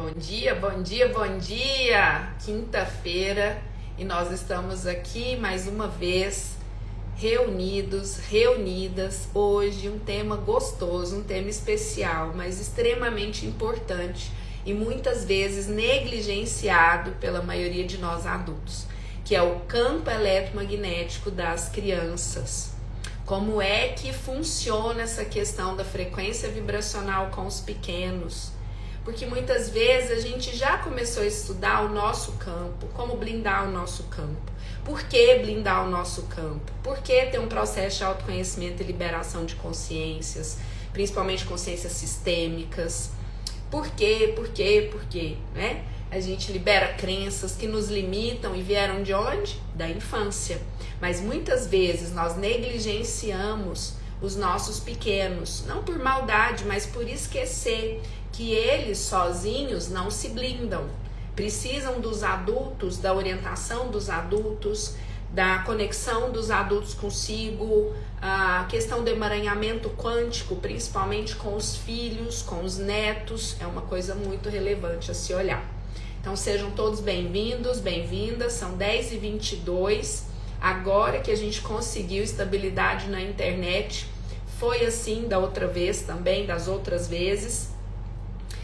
Bom dia, bom dia, bom dia! Quinta-feira e nós estamos aqui mais uma vez reunidos, reunidas. Hoje um tema gostoso, um tema especial, mas extremamente importante e muitas vezes negligenciado pela maioria de nós adultos, que é o campo eletromagnético das crianças. Como é que funciona essa questão da frequência vibracional com os pequenos? Porque muitas vezes a gente já começou a estudar o nosso campo, como blindar o nosso campo. Por que blindar o nosso campo? Por que ter um processo de autoconhecimento e liberação de consciências, principalmente consciências sistêmicas? Por quê, né? A gente libera crenças que nos limitam e vieram de onde? Da infância. Mas muitas vezes nós negligenciamos os nossos pequenos, não por maldade, mas por esquecer que eles sozinhos não se blindam. Precisam dos adultos, da orientação dos adultos, da conexão dos adultos consigo, a questão do emaranhamento quântico, principalmente com os filhos, com os netos, é uma coisa muito relevante a se olhar. Então sejam todos bem-vindos, bem-vindas, são 10h22, agora que a gente conseguiu estabilidade na internet, foi assim da outra vez também, das outras vezes.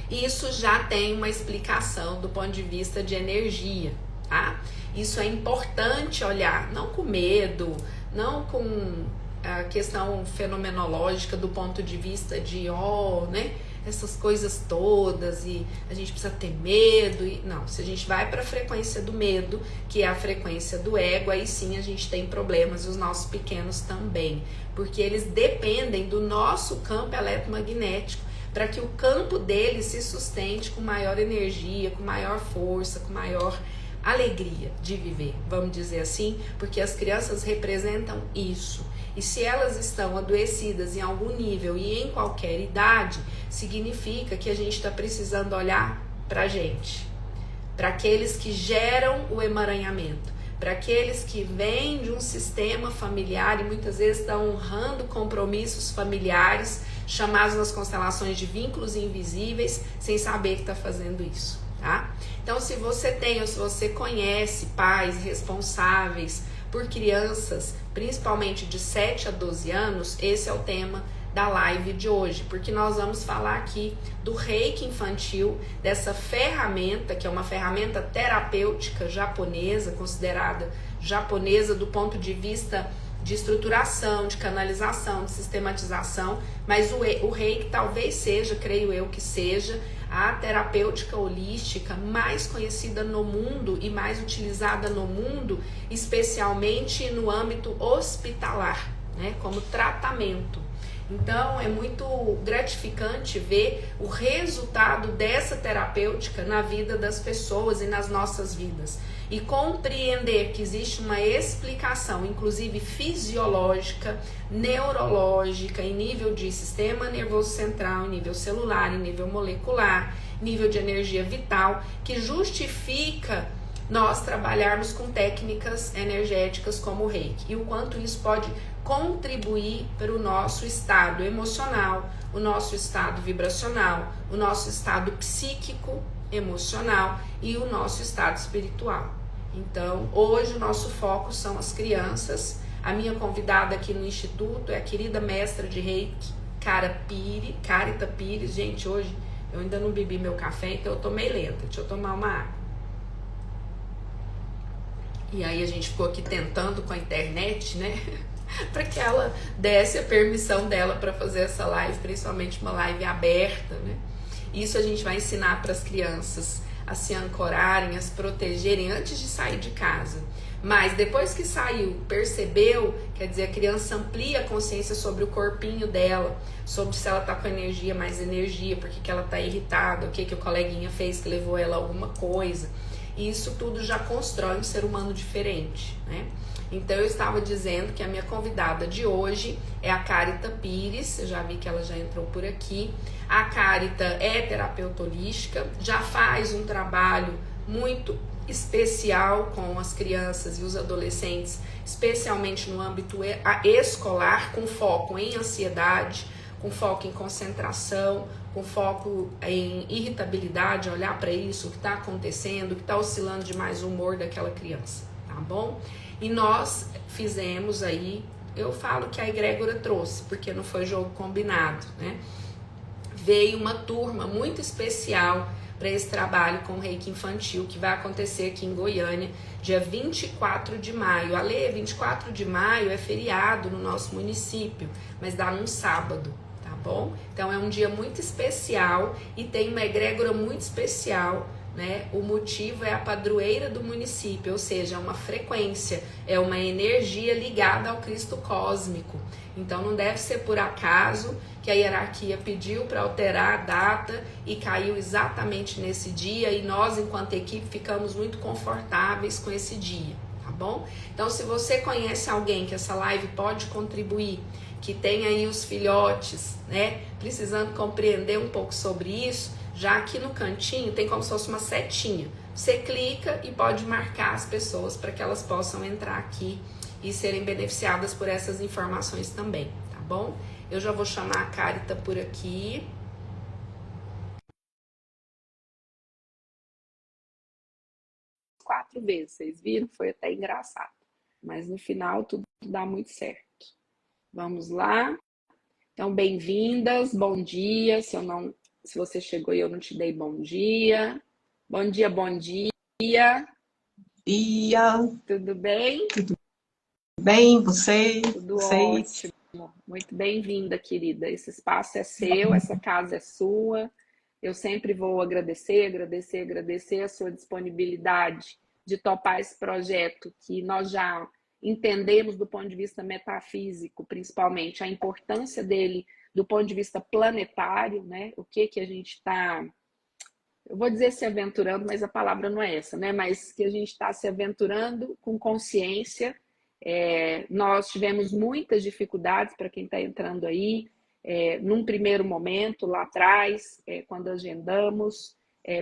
Isso já tem uma explicação do ponto de vista de energia, tá? Isso é importante olhar, não com medo, não com a questão fenomenológica do ponto de vista de, né? Essas coisas todas e a gente precisa ter medo. Não, se a gente vai para a frequência do medo, que é a frequência do ego, aí sim a gente tem problemas, e os nossos pequenos também, porque eles dependem do nosso campo eletromagnético para que o campo deles se sustente com maior energia, com maior força, com maior alegria de viver, vamos dizer assim, porque as crianças representam isso. E se elas estão adoecidas em algum nível e em qualquer idade, significa que a gente está precisando olhar para a gente, para aqueles que geram o emaranhamento, para aqueles que vêm de um sistema familiar e muitas vezes estão honrando compromissos familiares, chamados nas constelações de vínculos invisíveis, sem saber que está fazendo isso, tá? Então, se você tem ou se você conhece pais responsáveis por crianças, principalmente de 7 a 12 anos, esse é o tema da live de hoje, porque nós vamos falar aqui do reiki infantil, dessa ferramenta, que é uma ferramenta terapêutica japonesa, considerada japonesa do ponto de vista de estruturação, de canalização, de sistematização, mas o reiki talvez seja, creio eu que seja, a terapêutica holística mais conhecida no mundo e mais utilizada no mundo, especialmente no âmbito hospitalar, né, como tratamento. Então é muito gratificante ver o resultado dessa terapêutica na vida das pessoas e nas nossas vidas. E compreender que existe uma explicação, inclusive fisiológica, neurológica, em nível de sistema nervoso central, em nível celular, em nível molecular, nível de energia vital, que justifica nós trabalharmos com técnicas energéticas como o reiki. E o quanto isso pode contribuir para o nosso estado emocional, o nosso estado vibracional, o nosso estado psíquico, emocional e o nosso estado espiritual. Então, hoje o nosso foco são as crianças. A minha convidada aqui no Instituto é a querida mestra de reiki, Carita Pires. Gente, hoje eu ainda não bebi meu café, então eu tô meio lenta. Deixa eu tomar uma água. E aí a gente ficou aqui tentando com a internet, né? Para que ela desse a permissão dela para fazer essa live, principalmente uma live aberta, né? Isso a gente vai ensinar para as crianças a se ancorarem, a se protegerem antes de sair de casa. Mas depois que saiu, percebeu, quer dizer, a criança amplia a consciência sobre o corpinho dela, sobre se ela tá com energia, mais energia, porque que ela tá irritada, o que o coleguinha fez que levou ela a alguma coisa. E isso tudo já constrói um ser humano diferente, né? Então eu estava dizendo que a minha convidada de hoje é a Carita Pires, eu já vi que ela já entrou por aqui. A Carita é terapeuta holística, já faz um trabalho muito especial com as crianças e os adolescentes, especialmente no âmbito escolar, com foco em ansiedade, com foco em concentração, com foco em irritabilidade, olhar para isso, o que está acontecendo, o que está oscilando demais o humor daquela criança, tá bom? E nós fizemos aí, eu falo que a egrégora trouxe, porque não foi jogo combinado, né? Veio uma turma muito especial para esse trabalho com o reiki infantil, que vai acontecer aqui em Goiânia, dia 24 de maio. Ale, 24 de maio é feriado no nosso município, mas dá num sábado, tá bom? Então é um dia muito especial e tem uma egrégora muito especial, né? O motivo é a padroeira do município, ou seja, é uma frequência, é uma energia ligada ao Cristo cósmico. Então não deve ser por acaso que a hierarquia pediu para alterar a data e caiu exatamente nesse dia, e nós, enquanto equipe, ficamos muito confortáveis com esse dia, tá bom? Então, se você conhece alguém que essa live pode contribuir, que tem aí os filhotes, né, precisando compreender um pouco sobre isso, já aqui no cantinho tem como se fosse uma setinha. Você clica e pode marcar as pessoas para que elas possam entrar aqui e serem beneficiadas por essas informações também, tá bom? Eu já vou chamar a Carita por aqui. Quatro vezes, vocês viram? Foi até engraçado. Mas no final tudo dá muito certo. Vamos lá. Então, bem-vindas, bom dia. Se você chegou e eu não te dei bom dia. Bom dia, bom dia. Dia, Tudo bem? tudo bem, você? Tudo Vocês? ótimo. Muito bem-vinda, querida. Esse espaço é seu, essa casa é sua. Eu sempre vou agradecer a sua disponibilidade de topar esse projeto que nós já entendemos do ponto de vista metafísico, principalmente a importância dele do ponto de vista planetário, né? O que a gente está, eu vou dizer se aventurando, mas a palavra não é essa, né? Mas que a gente está se aventurando com consciência. Nós tivemos muitas dificuldades para quem está entrando aí, num primeiro momento, lá atrás, quando agendamos,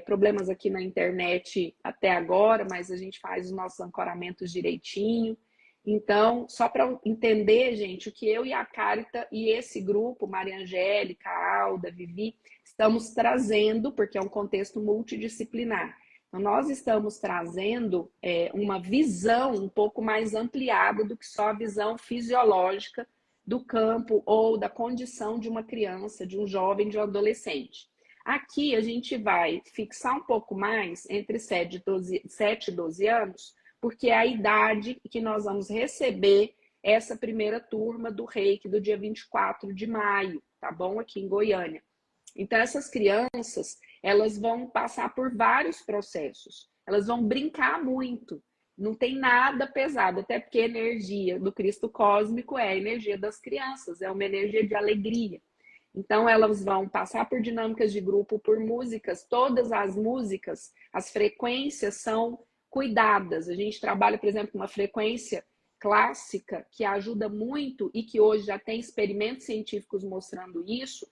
problemas aqui na internet até agora, mas a gente faz os nossos ancoramentos direitinho. Então, só para entender, gente, o que eu e a Carita e esse grupo, Maria Angélica, Alda, Vivi, estamos trazendo, porque é um contexto multidisciplinar. Então, nós estamos trazendo uma visão um pouco mais ampliada do que só a visão fisiológica do campo ou da condição de uma criança, de um jovem, de um adolescente. Aqui a gente vai fixar um pouco mais entre 7 e 12 anos, porque é a idade que nós vamos receber essa primeira turma do Reiki do dia 24 de maio, tá bom? Aqui em Goiânia. Então, essas crianças, elas vão passar por vários processos. Elas vão brincar muito. Não tem nada pesado, até porque a energia do Cristo cósmico é a energia das crianças, é uma energia de alegria. Então, elas vão passar por dinâmicas de grupo, por músicas. Todas as músicas, as frequências são cuidadas. A gente trabalha, por exemplo, com uma frequência clássica que ajuda muito e que hoje já tem experimentos científicos mostrando isso,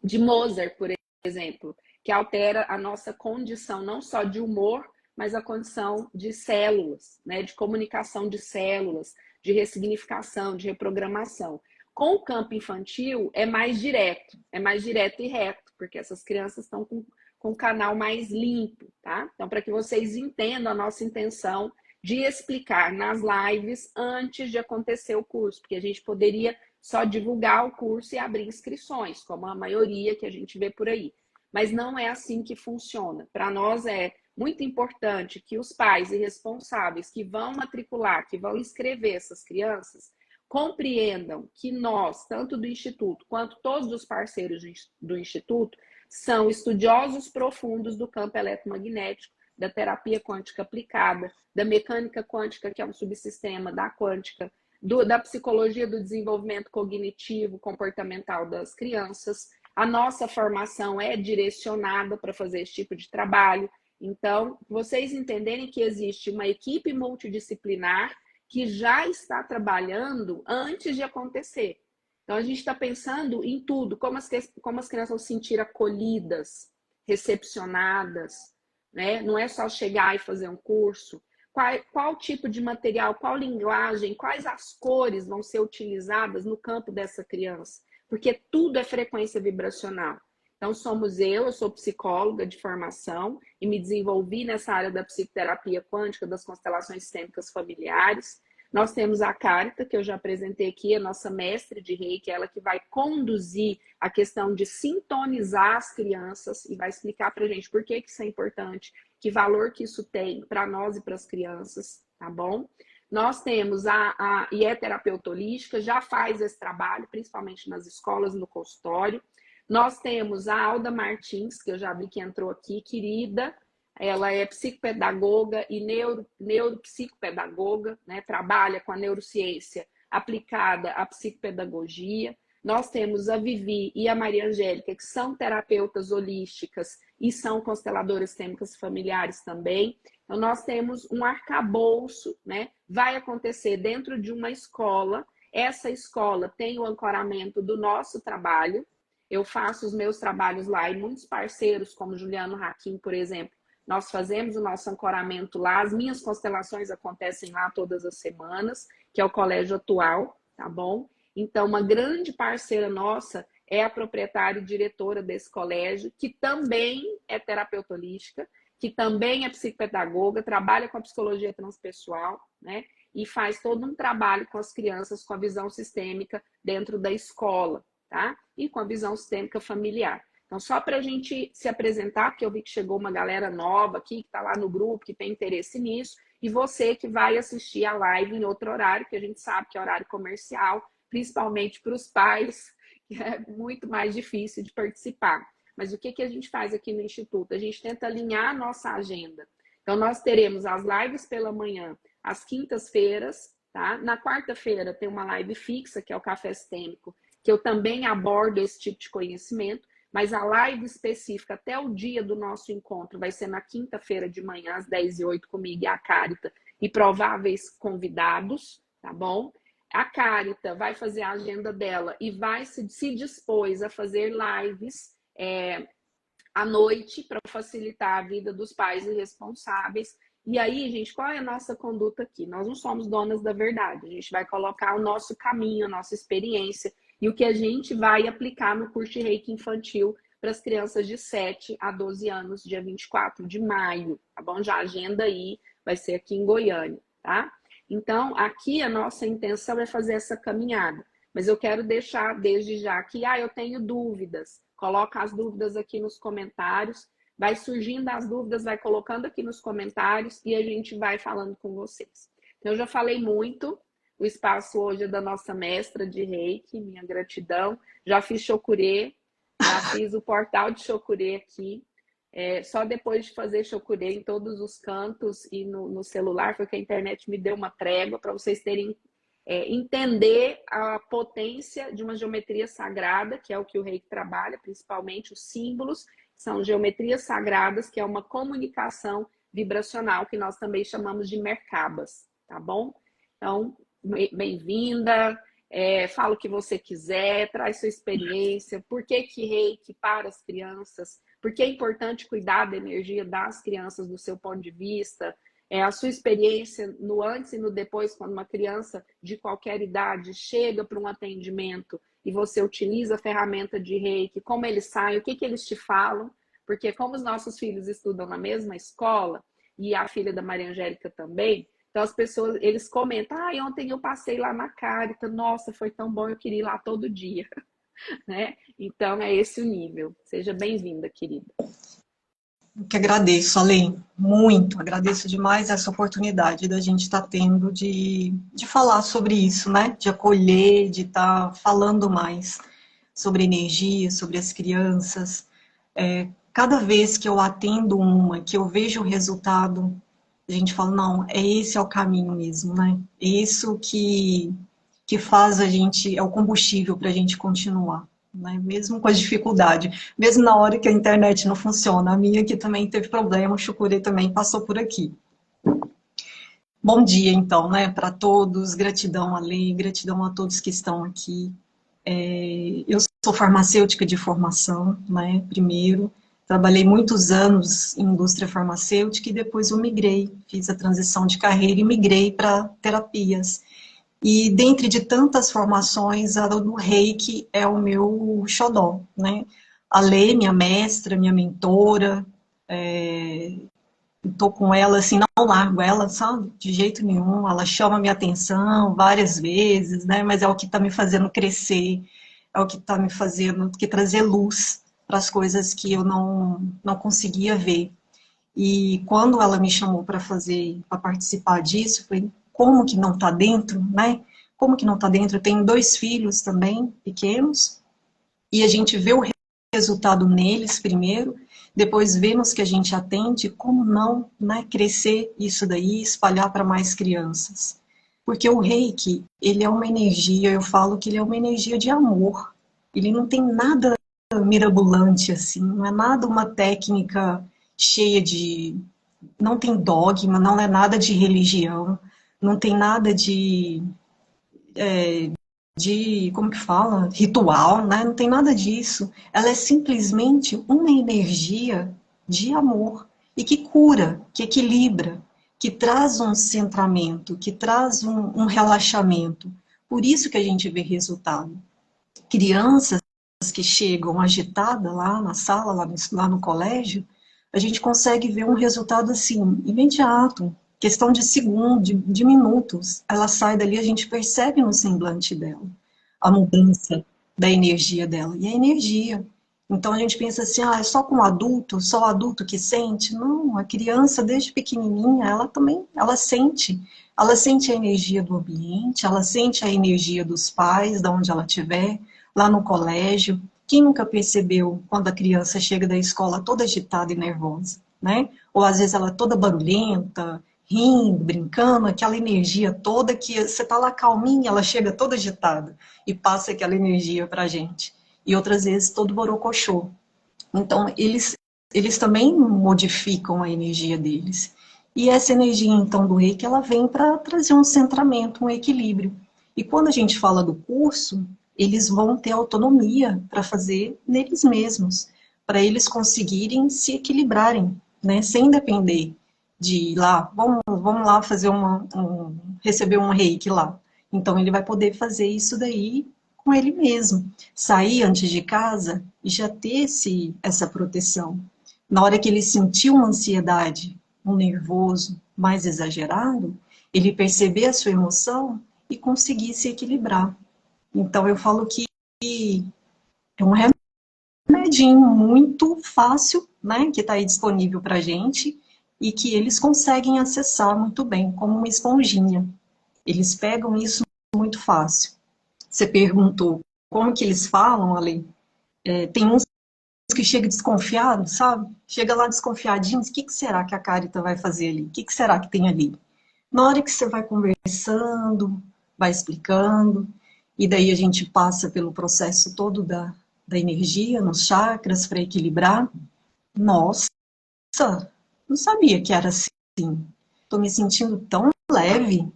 de Mozart, por exemplo, que altera a nossa condição não só de humor, mas a condição de células, né, de comunicação de células, de ressignificação, de reprogramação. Com o campo infantil é mais direto e reto, porque essas crianças estão com o canal mais limpo, tá? Então, para que vocês entendam a nossa intenção de explicar nas lives antes de acontecer o curso, porque a gente poderia só divulgar o curso e abrir inscrições, como a maioria que a gente vê por aí. Mas não é assim que funciona. Para nós é muito importante que os pais e responsáveis que vão matricular, que vão inscrever essas crianças, compreendam que nós, tanto do Instituto quanto todos os parceiros do Instituto, são estudiosos profundos do campo eletromagnético, da terapia quântica aplicada, da mecânica quântica, que é um subsistema da quântica, da psicologia do desenvolvimento cognitivo, comportamental das crianças. A nossa formação é direcionada para fazer esse tipo de trabalho. Então, vocês entenderem que existe uma equipe multidisciplinar que já está trabalhando antes de acontecer. Então, a gente está pensando em tudo, como as crianças vão se sentir acolhidas, recepcionadas, né? Não é só chegar e fazer um curso. Qual tipo de material, qual linguagem, quais as cores vão ser utilizadas no campo dessa criança? porque tudo é frequência vibracional. Então, eu sou psicóloga de formação e me desenvolvi nessa área da psicoterapia quântica, das constelações sistêmicas familiares. Nós temos a Carita, que eu já apresentei aqui, a nossa mestre de Reiki, ela que vai conduzir a questão de sintonizar as crianças e vai explicar pra gente por que isso é importante, que valor que isso tem para nós e para as crianças, tá bom? Nós temos a terapeuta holística, já faz esse trabalho, principalmente nas escolas, no consultório. Nós temos a Alda Martins, que eu já vi que entrou aqui, querida. Ela é psicopedagoga e neuropsicopedagoga, né? Trabalha com a neurociência aplicada à psicopedagogia. Nós temos a Vivi e a Maria Angélica, que são terapeutas holísticas e são consteladoras sistêmicas familiares também. Então, nós temos um arcabouço, né? Vai acontecer dentro de uma escola. Essa escola tem o ancoramento do nosso trabalho. Eu faço os meus trabalhos lá e muitos parceiros, como Juliano Hakim, por exemplo, nós fazemos o nosso ancoramento lá. As minhas constelações acontecem lá todas as semanas, que é o Colégio Atual, tá bom? Então, uma grande parceira nossa é a proprietária e diretora desse colégio, que também é terapeuta holística, que também é psicopedagoga, trabalha com a psicologia transpessoal, né? E faz todo um trabalho com as crianças com a visão sistêmica dentro da escola, tá? E com a visão sistêmica familiar. Então, só para a gente se apresentar, porque eu vi que chegou uma galera nova aqui, que está lá no grupo, que tem interesse nisso, e você que vai assistir a live em outro horário, que a gente sabe que é horário comercial, principalmente para os pais, que é muito mais difícil de participar. Mas o que a gente faz aqui no Instituto? A gente tenta alinhar a nossa agenda. Então, nós teremos as lives pela manhã, às quintas-feiras, tá? Na quarta-feira tem uma live fixa, que é o Café Sistêmico, que eu também abordo esse tipo de conhecimento, mas a live específica até o dia do nosso encontro vai ser na quinta-feira de manhã, às 10h08, comigo e a Carita, e prováveis convidados, tá bom? A Carita vai fazer a agenda dela e vai se dispôs a fazer lives à noite para facilitar a vida dos pais e responsáveis. E aí, gente, qual é a nossa conduta aqui? Nós não somos donas da verdade, a gente vai colocar o nosso caminho, a nossa experiência e o que a gente vai aplicar no curso de Reiki infantil para as crianças de 7 a 12 anos, dia 24 de maio, tá bom? Já agenda aí, vai ser aqui em Goiânia, tá? Então, aqui a nossa intenção é fazer essa caminhada. Mas eu quero deixar desde já que, eu tenho dúvidas. Coloca as dúvidas aqui nos comentários. Vai surgindo as dúvidas, vai colocando aqui nos comentários e a gente vai falando com vocês. Então, eu já falei muito. O espaço hoje é da nossa mestra de Reiki, minha gratidão. Já fiz Chokurê, já fiz o portal de Chokurê aqui. Só depois de fazer Chokurê em todos os cantos e no celular, foi que a internet me deu uma trégua para vocês terem entender a potência de uma geometria sagrada, que é o que o Reiki trabalha, principalmente os símbolos, são geometrias sagradas, que é uma comunicação vibracional, que nós também chamamos de Merkabas, tá bom? Então, bem-vinda, fala o que você quiser, traz sua experiência, por que Reiki para as crianças, por que é importante cuidar da energia das crianças do seu ponto de vista, a sua experiência no antes e no depois, quando uma criança de qualquer idade chega para um atendimento e você utiliza a ferramenta de Reiki, como eles saem, o que eles te falam, porque como os nossos filhos estudam na mesma escola, e a filha da Maria Angélica também, então as pessoas, eles comentam, ontem eu passei lá na Carita, nossa, foi tão bom, eu queria ir lá todo dia, né? Então é esse o nível. Seja bem-vinda, querida. Eu que agradeço, Ale, muito, agradeço demais essa oportunidade da gente estar tendo de falar sobre isso, né? De acolher, de estar falando mais sobre energia, sobre as crianças. Cada vez que eu atendo uma, que eu vejo o resultado, a gente fala, não, esse é o caminho mesmo, né? É isso que faz a gente, é o combustível para a gente continuar. Né? Mesmo com a dificuldade, mesmo na hora que a internet não funciona, a minha que também teve problema, o Chokurê também passou por aqui. Bom dia, então, né, para todos, gratidão a Lei, gratidão a todos que estão aqui. Eu sou farmacêutica de formação, né, primeiro, trabalhei muitos anos em indústria farmacêutica e depois eu migrei, fiz a transição de carreira e migrei para terapias. E dentre de tantas formações, a do Reiki é o meu xodó, né? A Lê, minha mestra, minha mentora, estou com ela assim, não largo ela, sabe? De jeito nenhum. Ela chama minha atenção várias vezes, né? Mas é o que está me fazendo crescer, é o que está me fazendo que trazer luz para as coisas que eu não conseguia ver. E quando ela me chamou para para participar disso, eu falei, como que não está dentro, né? Como que não está dentro? Eu tenho 2 filhos também, pequenos, e a gente vê o resultado neles primeiro, depois vemos que a gente atende, como não, né, crescer isso daí, espalhar para mais crianças. Porque o Reiki, ele é uma energia, eu falo que ele é uma energia de amor. Ele não tem nada mirabolante assim, não é nada uma técnica cheia de, não tem dogma, não é nada de religião, não tem nada de, como que fala, ritual, né? Não tem nada disso. Ela é simplesmente uma energia de amor e que cura, que equilibra, que traz um centramento, que traz um relaxamento. Por isso que a gente vê resultado. Crianças que chegam agitadas lá na sala, lá no colégio, a gente consegue ver um resultado assim, imediato, questão de segundos, de minutos. Ela sai dali, a gente percebe no semblante dela a mudança da energia dela. E a energia. Então a gente pensa assim, ah, é só com o adulto, só o adulto que sente? Não, a criança desde pequenininha, ela também, ela sente. Ela sente a energia do ambiente, ela sente a energia dos pais, de onde ela estiver, lá no colégio. Quem nunca percebeu quando a criança chega da escola toda agitada e nervosa, né? Ou às vezes ela toda barulhenta, rindo, brincando, aquela energia toda que você tá lá calminha, ela chega toda agitada e passa aquela energia pra gente. E outras vezes todo borocochô. Então, eles também modificam a energia deles. E essa energia, então, do reiki, ela vem para trazer um centramento, um equilíbrio. E quando a gente fala do curso, eles vão ter autonomia para fazer neles mesmos, para eles conseguirem se equilibrarem, né, sem depender de ir lá, vamos lá fazer receber um reiki lá. Então, ele vai poder fazer isso daí com ele mesmo. Sair antes de casa e já ter essa proteção. Na hora que ele sentir uma ansiedade, um nervoso mais exagerado, ele perceber a sua emoção e conseguir se equilibrar. Então eu falo que é um remedinho muito fácil, né, que está aí disponível para a gente e que eles conseguem acessar muito bem, como uma esponjinha. Eles pegam isso muito fácil. Você perguntou como que eles falam, Ale? Tem uns que chegam desconfiados, sabe? Chega lá desconfiadinhos, o que será que a Carita vai fazer ali? O que será que tem ali? Na hora que você vai conversando, vai explicando, e daí a gente passa pelo processo todo da energia nos chakras para equilibrar. Nossa, não sabia que era assim. Estou me sentindo tão leve,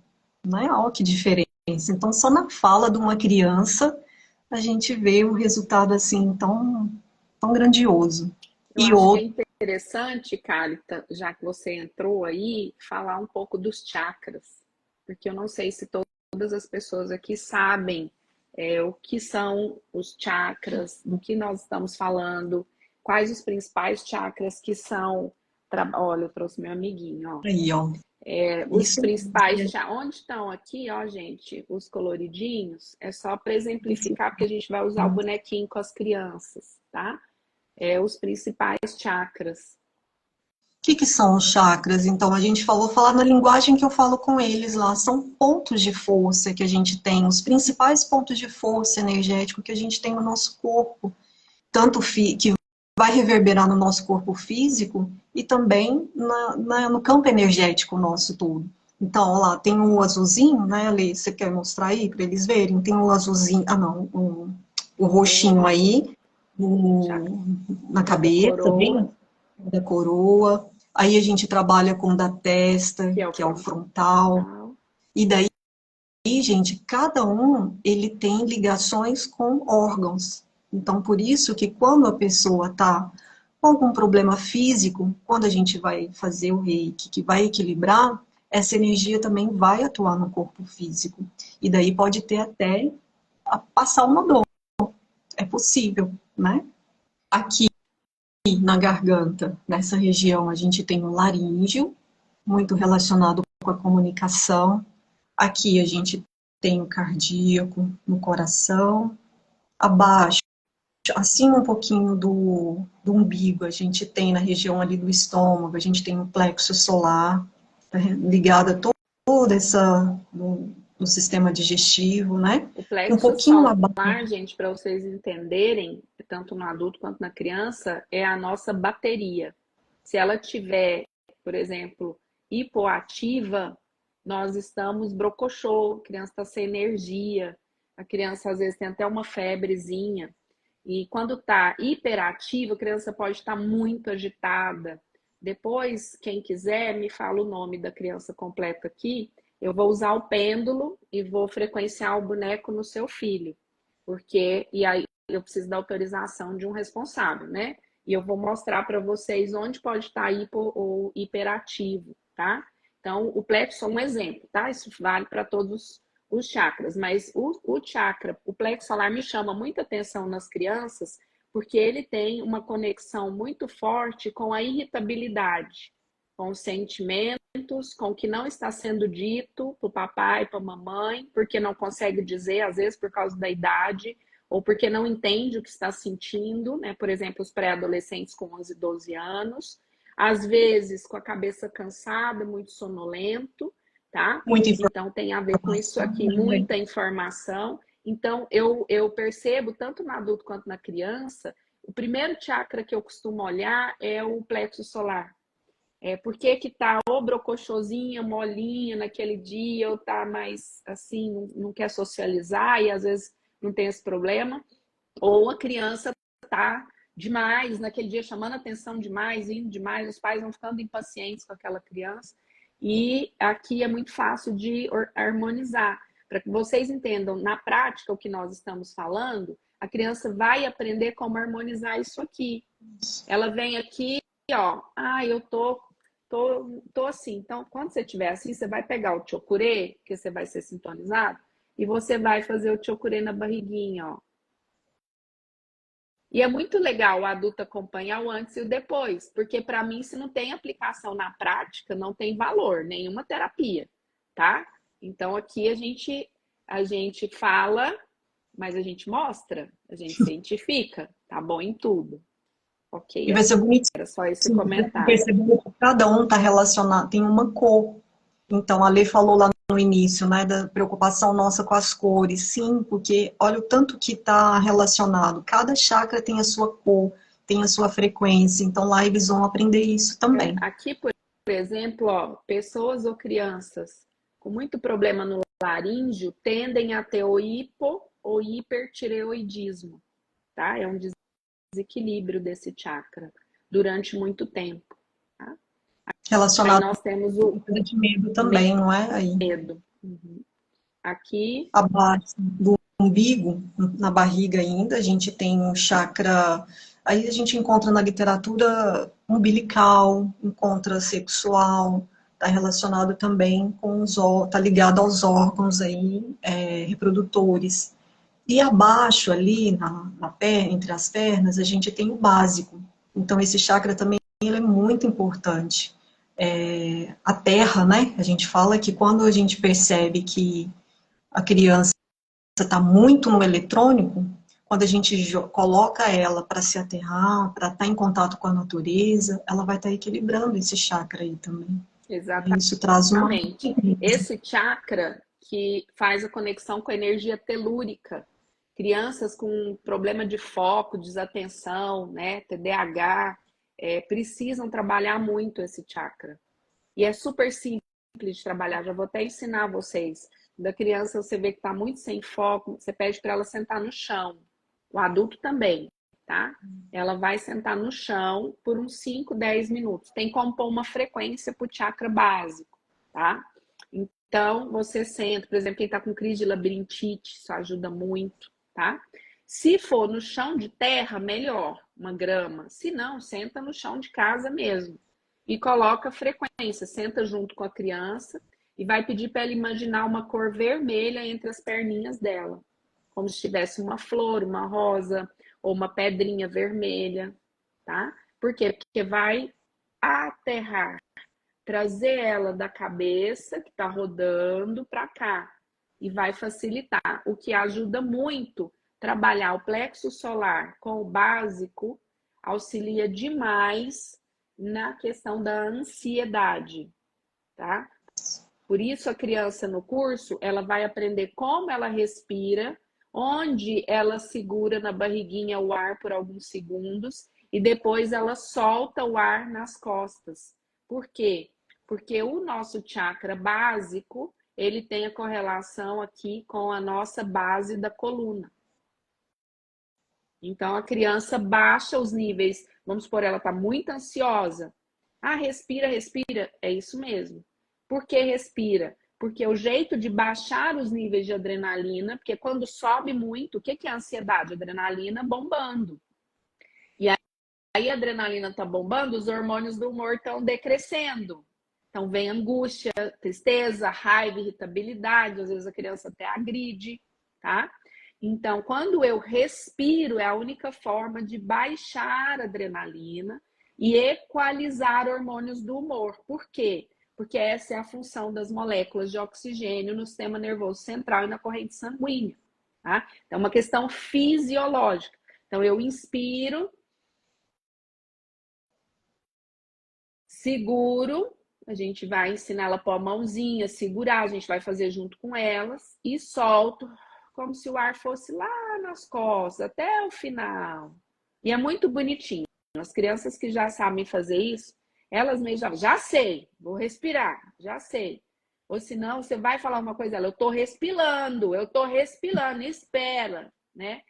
né? Olha que diferença. Então, só na fala de uma criança a gente vê um resultado assim tão grandioso. Eu acho que é interessante, Carita, já que você entrou aí, falar um pouco dos chakras, porque eu não sei se todas as pessoas aqui sabem o que são os chakras, do que nós estamos falando, quais os principais chakras que são. Olha, eu trouxe meu amiguinho, ó. Aí, ó. Os principais, onde estão aqui, ó, gente, os coloridinhos, é só para exemplificar, porque a gente vai usar o bonequinho com as crianças, tá? Os principais chakras. O que são os chakras? Então, a gente falar na linguagem que eu falo com eles lá, são pontos de força que a gente tem, os principais pontos de força energético que a gente tem no nosso corpo, tanto que vai reverberar no nosso corpo físico e também no campo energético nosso todo. Então, ó lá, tem um azulzinho, né, Ali? Você quer mostrar aí para eles verem? Tem um azulzinho, o roxinho aí, na cabeça, bem da coroa. Aí a gente trabalha com o da testa, que é o frontal. E daí, gente, cada um, ele tem ligações com órgãos. Então, por isso que quando a pessoa está com algum problema físico, quando a gente vai fazer o reiki, que vai equilibrar, essa energia também vai atuar no corpo físico. E daí pode ter até passar uma dor. É possível, né? Aqui na garganta, nessa região, a gente tem o laríngeo, muito relacionado com a comunicação. Aqui a gente tem o cardíaco, no coração. Abaixo, assim um pouquinho do umbigo, a gente tem na região ali do estômago, a gente tem o plexo solar, ligado a toda essa do sistema digestivo, né? O Um plexo pouquinho abaixo. solar, gente, para vocês entenderem, tanto no adulto quanto na criança, é a nossa bateria. Se ela tiver, por exemplo, hipoativa, nós estamos brocochô, a criança está sem energia, a criança às vezes tem até uma febrezinha. E quando está hiperativa, a criança pode estar muito agitada. Depois, quem quiser, me fala o nome da criança completa aqui. Eu vou usar o pêndulo e vou frequenciar o boneco no seu filho. E aí eu preciso da autorização de um responsável, né? E eu vou mostrar para vocês onde pode estar hipo ou hiperativo, tá? Então, o plexo é um exemplo, tá? Isso vale para todos os chakras, mas o chakra, o plexo solar me chama muita atenção nas crianças, porque ele tem uma conexão muito forte com a irritabilidade, com os sentimentos, com o que não está sendo dito para o papai, para a mamãe, porque não consegue dizer, às vezes por causa da idade, ou porque não entende o que está sentindo, né? Por exemplo, os pré-adolescentes com 11, 12 anos, às vezes com a cabeça cansada, muito sonolento, tá? Muita Então tem a ver com isso aqui, muita informação. Então eu percebo, tanto no adulto quanto na criança, o primeiro chakra que eu costumo olhar é o plexo solar. Por que que tá ou brocochosinha, molinha naquele dia, ou tá mais assim, não quer socializar e às vezes não tem esse problema, ou a criança tá demais naquele dia, chamando atenção demais, indo demais, os pais vão ficando impacientes com aquela criança. E aqui é muito fácil de harmonizar. Para que vocês entendam, na prática, o que nós estamos falando, a criança vai aprender como harmonizar isso aqui. Ela vem aqui, ó, eu tô assim. Então, quando você estiver assim, você vai pegar o chokure, que você vai ser sintonizado, e você vai fazer o chokure na barriguinha, ó. E é muito legal o adulto acompanhar o antes e o depois, porque para mim, se não tem aplicação na prática, não tem valor, nenhuma terapia, tá? Então aqui a gente fala, mas a gente mostra, a gente cientifica, tá bom em tudo. Ok, E vai ser bonitinho. era só esse comentário. Percebendo que cada um está relacionado, tem uma cor. Então, a Lê falou lá no início, né, da preocupação nossa com as cores. Sim, porque olha o tanto que está relacionado. Cada chakra tem a sua cor, tem a sua frequência. Então, lá eles vão aprender isso também. Aqui, por exemplo, ó, pessoas ou crianças com muito problema no laríngeo tendem a ter o hipo ou hipertireoidismo, tá? É um desequilíbrio desse chakra durante muito tempo. Tá? Relacionado Aí nós temos o de medo também, não é? Aí. medo. Uhum. Aqui. Abaixo do umbigo, na barriga ainda, a gente tem um chakra. Aí a gente encontra na literatura umbilical, encontra sexual, está relacionado também com os está ligado aos órgãos aí, reprodutores. E abaixo ali, entre as pernas, a gente tem o básico. Então esse chakra também ele é muito importante. A terra, né? A gente fala que quando a gente percebe que a criança está muito no eletrônico, quando a gente coloca ela para se aterrar, para estar em contato com a natureza, ela vai estar equilibrando esse chakra aí também. Exatamente. Isso traz uma... Esse chakra que faz a conexão com a energia telúrica. Crianças com problema de foco, desatenção, né, TDAH, precisam trabalhar muito esse chakra. E é super simples de trabalhar, já vou até ensinar vocês. Da criança, você vê que está muito sem foco, você pede para ela sentar no chão. O adulto também, tá? Ela vai sentar no chão por uns 5, 10 minutos. Tem como pôr uma frequência para o chakra básico, tá? Então, você senta, por exemplo, quem está com crise de labirintite, isso ajuda muito, tá? Se for no chão de terra, melhor, uma grama. Se não, senta no chão de casa mesmo. e coloca frequência, senta junto com a criança e vai pedir para ela imaginar uma cor vermelha entre as perninhas dela, como se tivesse uma flor, uma rosa ou uma pedrinha vermelha, tá? Por quê? Porque vai aterrar, trazer ela da cabeça que está rodando para cá e vai facilitar, o que ajuda muito trabalhar o plexo solar com o básico, auxilia demais na questão da ansiedade, tá? Por isso a criança no curso, ela vai aprender como ela respira, onde ela segura na barriguinha o ar por alguns segundos e depois ela solta o ar nas costas. Por quê? Porque o nosso chakra básico, ele tem a correlação aqui com a nossa base da coluna. Então a criança baixa os níveis, vamos supor, ela está muito ansiosa. Ah, respira, respira. É isso mesmo. Por que respira? Porque o jeito de baixar os níveis de adrenalina, porque quando sobe muito, o que é a ansiedade? Adrenalina bombando. E aí a adrenalina está bombando, os hormônios do humor estão decrescendo. Então vem angústia, tristeza, raiva, irritabilidade, às vezes a criança até agride, tá? Então, quando eu respiro, é a única forma de baixar a adrenalina e equalizar hormônios do humor. Por quê? Porque essa é a função das moléculas de oxigênio no sistema nervoso central e na corrente sanguínea, tá? Então, é uma questão fisiológica. Então, eu inspiro, seguro, a gente vai ensinar ela a pôr a mãozinha, segurar, a gente vai fazer junto com elas e solto, como se o ar fosse lá nas costas, até o final. E é muito bonitinho. As crianças que já sabem fazer isso, elas mesmas já sei, vou respirar, já sei. Ou senão, você vai falar uma coisa, eu tô respirando, espera, né?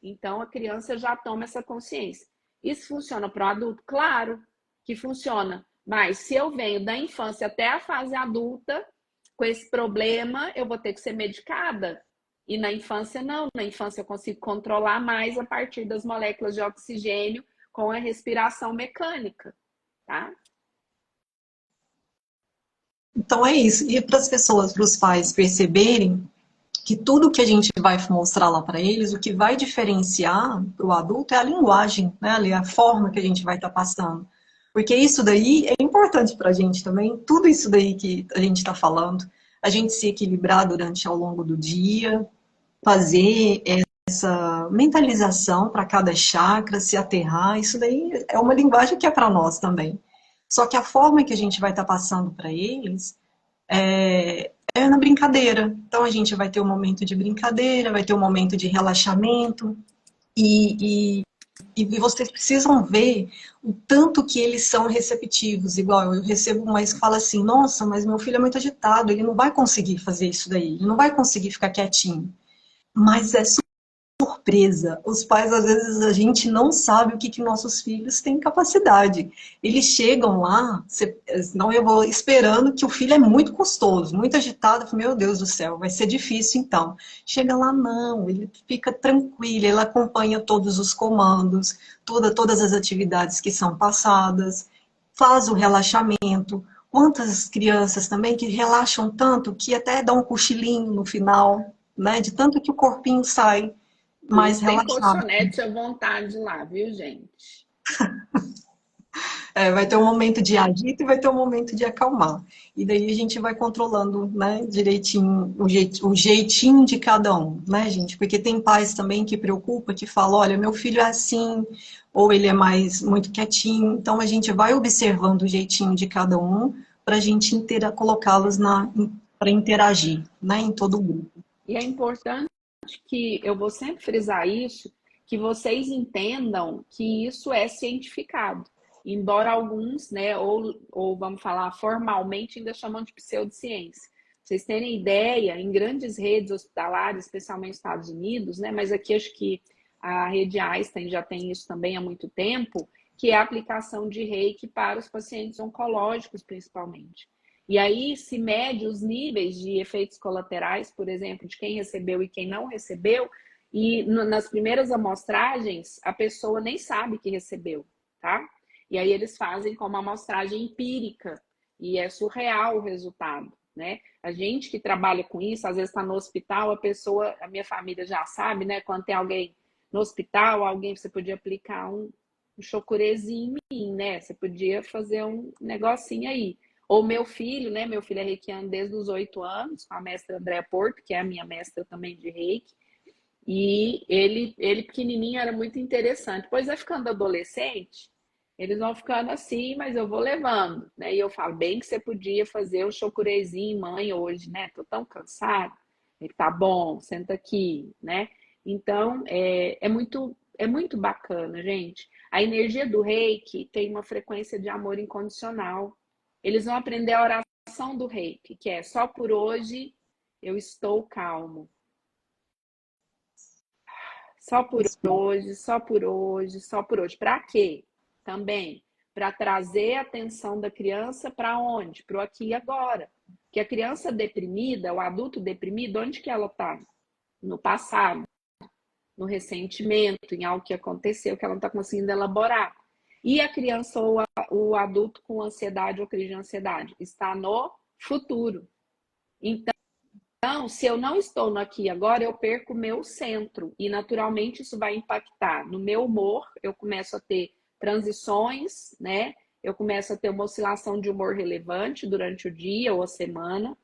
Então, a criança já toma essa consciência. Isso funciona para o adulto? Claro que funciona. Mas se eu venho da infância até a fase adulta, com esse problema, eu vou ter que ser medicada. E na infância, não. Na infância, eu consigo controlar mais a partir das moléculas de oxigênio com a respiração mecânica, tá? Então é isso. E para as pessoas, para os pais perceberem que tudo que a gente vai mostrar lá para eles, o que vai diferenciar para o adulto é a linguagem, né? A forma que a gente vai estar passando. Porque isso daí é importante para a gente também, tudo isso daí que a gente está falando, a gente se equilibrar durante ao longo do dia, fazer essa mentalização para cada chakra, se aterrar, isso daí é uma linguagem que é para nós também. Só que a forma que a gente vai estar passando para eles é na brincadeira. Então a gente vai ter um momento de brincadeira, vai ter um momento de relaxamento e vocês precisam ver o tanto que eles são receptivos. Igual eu recebo mais que fala assim, nossa, mas meu filho é muito agitado, ele não vai conseguir fazer isso daí, ele não vai conseguir ficar quietinho. Mas é surpresa. Os pais, às vezes, a gente não sabe o que nossos filhos têm capacidade. Eles chegam lá, não, eu vou esperando que o filho é muito custoso, muito agitado. Meu Deus do céu, vai ser difícil então. Chega lá, não, ele fica tranquilo, ele acompanha todos os comandos, todas as atividades que são passadas, faz o relaxamento. Quantas crianças também que relaxam tanto que até dão um cochilinho no final, né? De tanto que o corpinho sai mais Tem relaxado. colchonete à vontade lá, viu, gente? Vai ter um momento de agito e vai ter um momento de acalmar. E daí a gente vai controlando, né, direitinho, o jeitinho de cada um, né, gente? Porque tem pais também que preocupa, que falam, olha, meu filho é assim, ou ele é mais muito quietinho. Então a gente vai observando o jeitinho de cada um para a gente colocá-los para interagir, né, em todo o grupo. E é importante que, eu vou sempre frisar isso, que vocês entendam que isso é cientificado. Embora alguns, né, ou vamos falar formalmente, ainda chamam de pseudociência. Vocês terem ideia, em grandes redes hospitalares, especialmente nos Estados Unidos, né, mas aqui acho que a rede Einstein já tem isso também há muito tempo, que é a aplicação de reiki para os pacientes oncológicos, principalmente. E aí se mede os níveis de efeitos colaterais, por exemplo, de quem recebeu e quem não recebeu, e nas primeiras amostragens a pessoa nem sabe que recebeu, tá? E aí eles fazem como uma amostragem empírica e é surreal o resultado, né? A gente que trabalha com isso, às vezes está no hospital, a minha família já sabe, né? Quando tem alguém no hospital, você podia aplicar um chocurezinho em mim, né? Você podia fazer um negocinho aí. Ou meu filho, né? Meu filho é reikiano desde os 8 anos, com a mestra Andréa Porto, que é a minha mestra também de reiki. E ele pequenininho era muito interessante. Depois vai ficando adolescente, eles vão ficando assim, mas eu vou levando, né? E eu falo, bem que você podia fazer um chocurezinho, mãe, hoje, né? Tô tão cansado. Ele tá bom, senta aqui, né? Então, é muito bacana, gente. A energia do Reiki tem uma frequência de amor incondicional. Eles vão aprender a oração do Reiki, que é só por hoje eu estou calmo. Só por hoje, só por hoje, só por hoje. Para quê? Também para trazer a atenção da criança para onde? Para o aqui e agora. Que a criança deprimida, o adulto deprimido, onde que ela está? No passado, no ressentimento, em algo que aconteceu que ela não está conseguindo elaborar. E a criança ou o adulto com ansiedade ou crise de ansiedade está no futuro. Então, se eu não estou no aqui e agora, eu perco o meu centro. E, naturalmente, isso vai impactar no meu humor. Eu começo a ter transições, né? Eu começo a ter uma oscilação de humor relevante durante o dia ou a semana.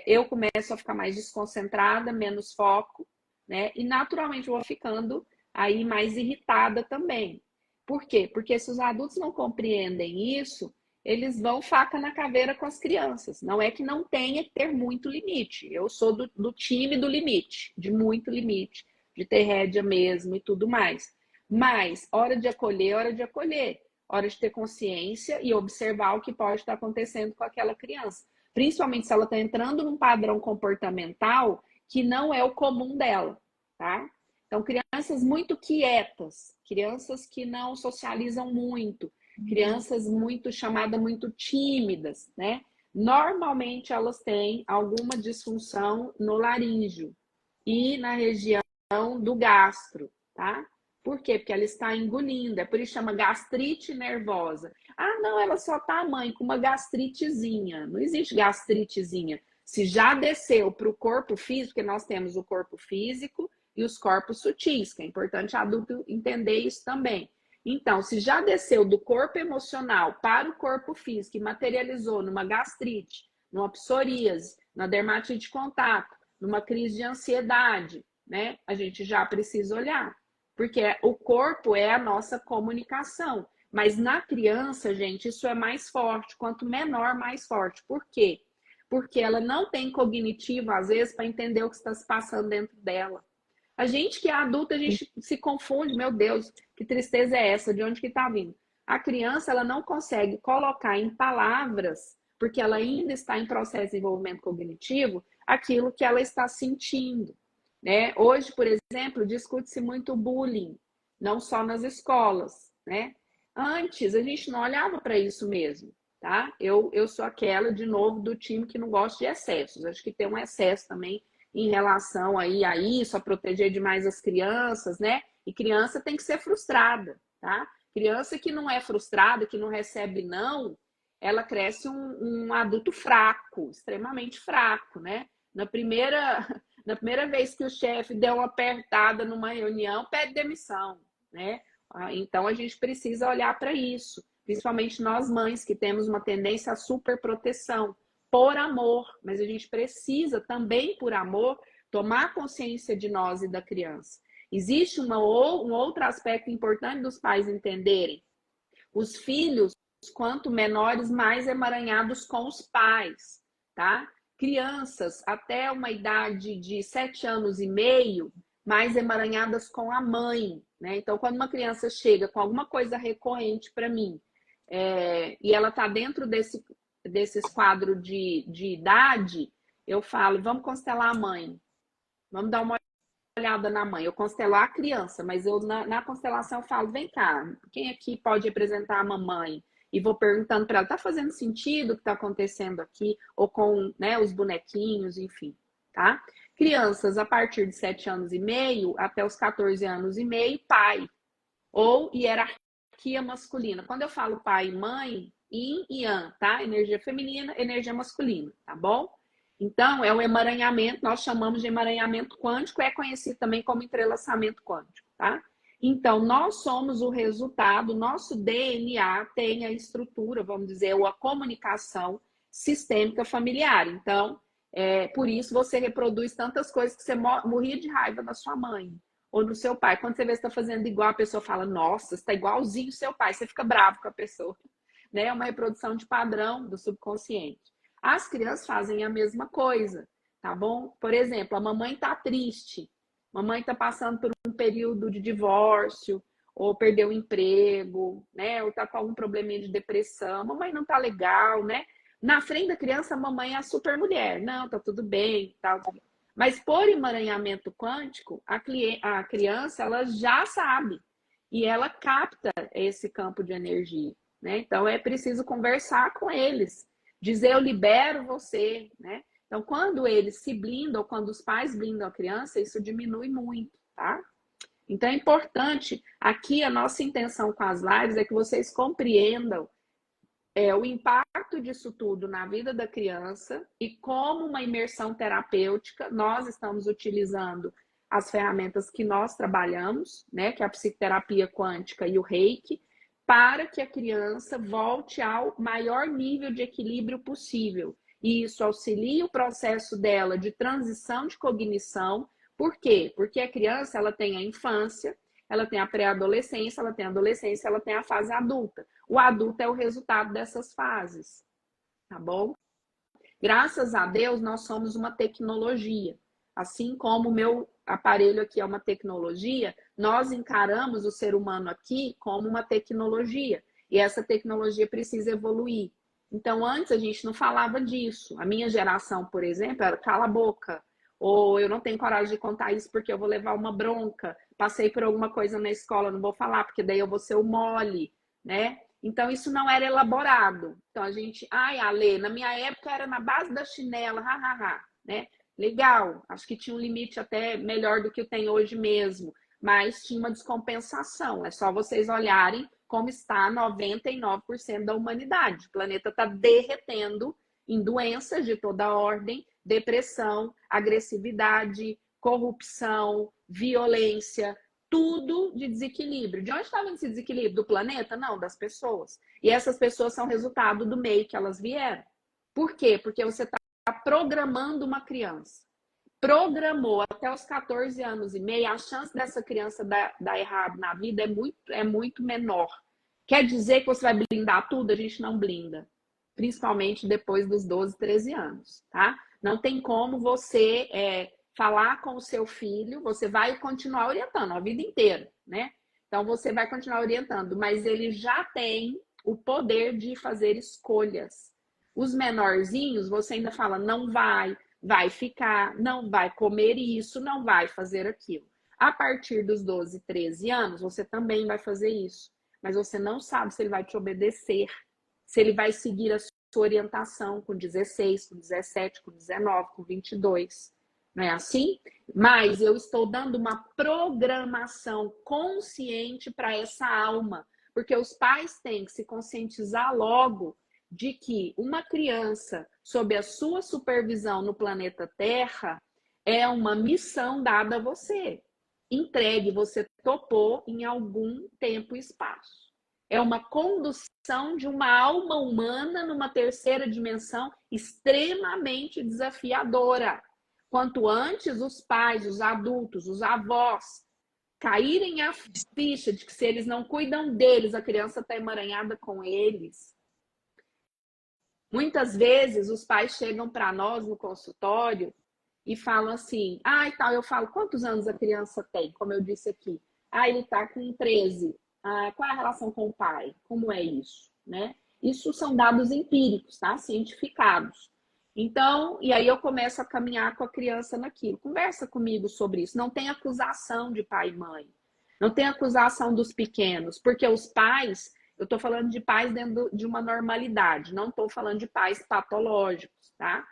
Eu começo a ficar mais desconcentrada, menos foco, né? E, naturalmente, eu vou ficando aí mais irritada também. Por quê? Porque se os adultos não compreendem isso, eles vão faca na caveira com as crianças. Não é que não tenha que ter muito limite. Eu sou do time do limite, de muito limite, de ter rédea mesmo e tudo mais. Mas, hora de acolher, hora de acolher. Hora de ter consciência e observar o que pode estar acontecendo com aquela criança. Principalmente se ela está entrando num padrão comportamental que não é o comum dela, tá? Então, crianças muito quietas, crianças que não socializam muito, crianças muito tímidas, né? Normalmente elas têm alguma disfunção no laríngeo e na região do gastro, tá? Por quê? Porque ela está engolindo, é por isso que chama gastrite nervosa. Ah, não, ela só tá, mãe, com uma gastritezinha. Não existe gastritezinha. Se já desceu para o corpo físico, porque nós temos o corpo físico e os corpos sutis, que é importante adulto entender isso também. Então, se já desceu do corpo emocional para o corpo físico e materializou numa gastrite, numa psoríase, na dermatite de contato, numa crise de ansiedade, né? A gente já precisa olhar. Porque o corpo é a nossa comunicação. Mas na criança, gente, isso é mais forte. Quanto menor, mais forte. Por quê? Porque ela não tem cognitivo, às vezes, para entender o que está se passando dentro dela. A gente que é adulta, a gente se confunde, meu Deus, que tristeza é essa? De onde que está vindo? A criança, ela não consegue colocar em palavras, porque ela ainda está em processo de desenvolvimento cognitivo, aquilo que ela está sentindo, né? Hoje, por exemplo, discute-se muito bullying, não só nas escolas, né? Antes, a gente não olhava para isso mesmo, tá? Eu sou aquela, de novo, do time que não gosta de excessos. Acho que tem um excesso também em relação aí a isso, a proteger demais as crianças, né? E criança tem que ser frustrada, tá? Criança que não é frustrada, que não recebe não, ela cresce um adulto fraco, extremamente fraco, né? Na primeira vez que o chefe der uma apertada numa reunião, pede demissão, né? Então a gente precisa olhar para isso, principalmente nós mães que temos uma tendência à superproteção. Por amor, mas a gente precisa também, por amor, tomar consciência de nós e da criança. Existe um outro aspecto importante dos pais entenderem. Os filhos, quanto menores, mais emaranhados com os pais, tá? Crianças até uma idade de 7 anos e meio, mais emaranhadas com a mãe, né? Então, quando uma criança chega com alguma coisa recorrente para mim, e ela está dentro desses quadros de idade, eu falo, vamos constelar a mãe. Vamos dar uma olhada na mãe. Eu constelo a criança, mas eu na constelação eu falo, vem cá, quem aqui pode representar a mamãe? E vou perguntando para ela, tá fazendo sentido o que está acontecendo aqui? Ou com, né, os bonequinhos, enfim, tá? Crianças a partir de 7 anos e meio até os 14 anos e meio, pai. Ou hierarquia hierarquia masculina. Quando eu falo pai e mãe, yin e yang, tá? Energia feminina, energia masculina, tá bom? Então, é o emaranhamento, nós chamamos de emaranhamento quântico, é conhecido também como entrelaçamento quântico, tá? Então, nós somos o resultado, nosso DNA tem a estrutura, vamos dizer, ou a comunicação sistêmica familiar. Então, por isso você reproduz tantas coisas que você morria de raiva da sua mãe ou do seu pai. Quando você vê que está fazendo igual, a pessoa fala, nossa, você está igualzinho o seu pai, você fica bravo com a pessoa. Né? É uma reprodução de padrão do subconsciente. As crianças fazem a mesma coisa, tá bom? Por exemplo, a mamãe está triste, mamãe está passando por um período de divórcio, ou perdeu o emprego, né? Ou está com algum probleminha de depressão, a mamãe não está legal, né? Na frente da criança, a mamãe é a super mulher. Não, tá tudo bem, tal. Mas por emaranhamento quântico, a criança ela já sabe e ela capta esse campo de energia, né? Então é preciso conversar com eles, dizer eu libero você, né? Então quando eles se blindam, ou quando os pais blindam a criança, isso diminui muito, tá? Então é importante, aqui a nossa intenção com as lives é que vocês compreendam o impacto disso tudo na vida da criança e como uma imersão terapêutica, nós estamos utilizando as ferramentas que nós trabalhamos, né, que é a psicoterapia quântica e o Reiki, para que a criança volte ao maior nível de equilíbrio possível. E isso auxilia o processo dela de transição de cognição. Por quê? Porque a criança ela tem a infância, ela tem a pré-adolescência, ela tem a adolescência, ela tem a fase adulta. O adulto é o resultado dessas fases, tá bom? Graças a Deus, nós somos uma tecnologia. Assim como o meu aparelho aqui é uma tecnologia, nós encaramos o ser humano aqui como uma tecnologia. E essa tecnologia precisa evoluir. Então, antes a gente não falava disso. A minha geração, por exemplo, era cala a boca. Ou eu não tenho coragem de contar isso porque eu vou levar uma bronca. Passei por alguma coisa na escola, não vou falar, porque daí eu vou ser o mole, né? Então, isso não era elaborado. Então, a gente... Ai, Ale, na minha época era na base da chinela, hahaha, né? Legal, acho que tinha um limite até melhor do que eu tenho hoje mesmo, mas tinha uma descompensação. É só vocês olharem como está 99% da humanidade. O planeta está derretendo em doenças de toda ordem, depressão, agressividade, corrupção, violência, tudo de desequilíbrio. De onde estava esse desequilíbrio? Do planeta? Não, das pessoas. E essas pessoas são resultado do meio que elas vieram. Por quê? Porque você está programando uma criança. Programou até os 14 anos e meio, a chance dessa criança dar errado na vida é muito menor. Quer dizer que você vai blindar tudo? A gente não blinda. Principalmente depois dos 12, 13 anos, tá? Não tem como você falar com o seu filho, você vai continuar orientando a vida inteira, né? Então, você vai continuar orientando, mas ele já tem o poder de fazer escolhas. Os menorzinhos, você ainda fala, não vai ficar, não vai comer isso, não vai fazer aquilo. A partir dos 12, 13 anos, você também vai fazer isso. Mas você não sabe se ele vai te obedecer, se ele vai seguir a sua orientação com 16, com 17, com 19, com 22. Não é assim? Mas eu estou dando uma programação consciente para essa alma. Porque os pais têm que se conscientizar logo de que uma criança, sob a sua supervisão no planeta Terra, é uma missão dada a você. Entregue, você topou em algum tempo e espaço. É uma condução de uma alma humana numa terceira dimensão extremamente desafiadora. Quanto antes os pais, os adultos, os avós caírem a ficha de que se eles não cuidam deles, a criança está emaranhada com eles. Muitas vezes os pais chegam para nós no consultório e falam assim, e tal, eu falo, quantos anos a criança tem? Como eu disse aqui. Ele está com 13. Qual é a relação com o pai? Como é isso? Né? Isso são dados empíricos, tá? Cientificados. Então, e aí eu começo a caminhar com a criança naquilo. Conversa comigo sobre isso. Não tem acusação de pai e mãe. Não tem acusação dos pequenos, porque os pais... Eu estou falando de pais dentro de uma normalidade, não estou falando de pais patológicos, tá?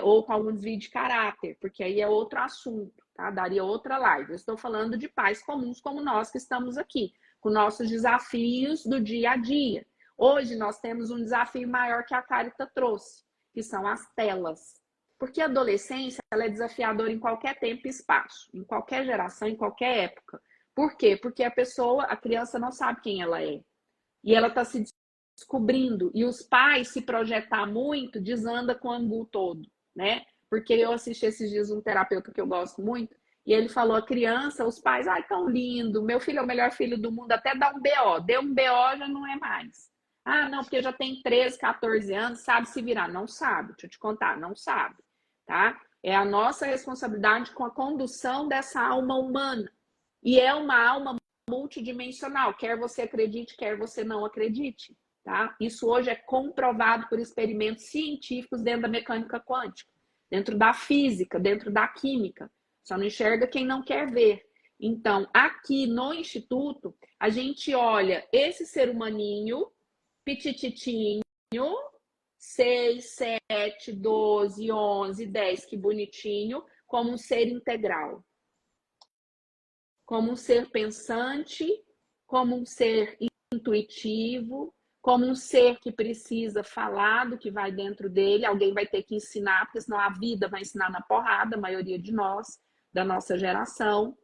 Ou com algum desvio de caráter, porque aí é outro assunto, tá? Daria outra live. Eu estou falando de pais comuns como nós que estamos aqui. com nossos desafios do dia a dia. Hoje nós temos um desafio maior que a Carita trouxe, que são as telas. Porque a adolescência ela é desafiadora em qualquer tempo e espaço, em qualquer geração, em qualquer época. Por quê? Porque a criança não sabe quem ela é. E ela está se descobrindo. E os pais, se projetar muito, desanda com o angu todo, né? Porque eu assisti esses dias um terapeuta que eu gosto muito, e ele falou, a criança, os pais, ai, tão lindo, meu filho é o melhor filho do mundo, até dá um BO. Deu um BO, já não é mais. Ah, não, porque já tem 13, 14 anos, sabe se virar. Não sabe, deixa eu te contar, não sabe, tá? É a nossa responsabilidade com a condução dessa alma humana. E é uma alma multidimensional, quer você acredite, quer você não acredite, tá? Isso hoje é comprovado por experimentos científicos dentro da mecânica quântica, dentro da física, dentro da química. Só não enxerga quem não quer ver. Então, aqui no Instituto, a gente olha esse ser humaninho, pitititinho, 6, 7, 12, 11, 10, que bonitinho, como um ser integral. Como um ser pensante, como um ser intuitivo, como um ser que precisa falar do que vai dentro dele, alguém vai ter que ensinar, porque senão a vida vai ensinar na porrada, a maioria de nós, da nossa geração.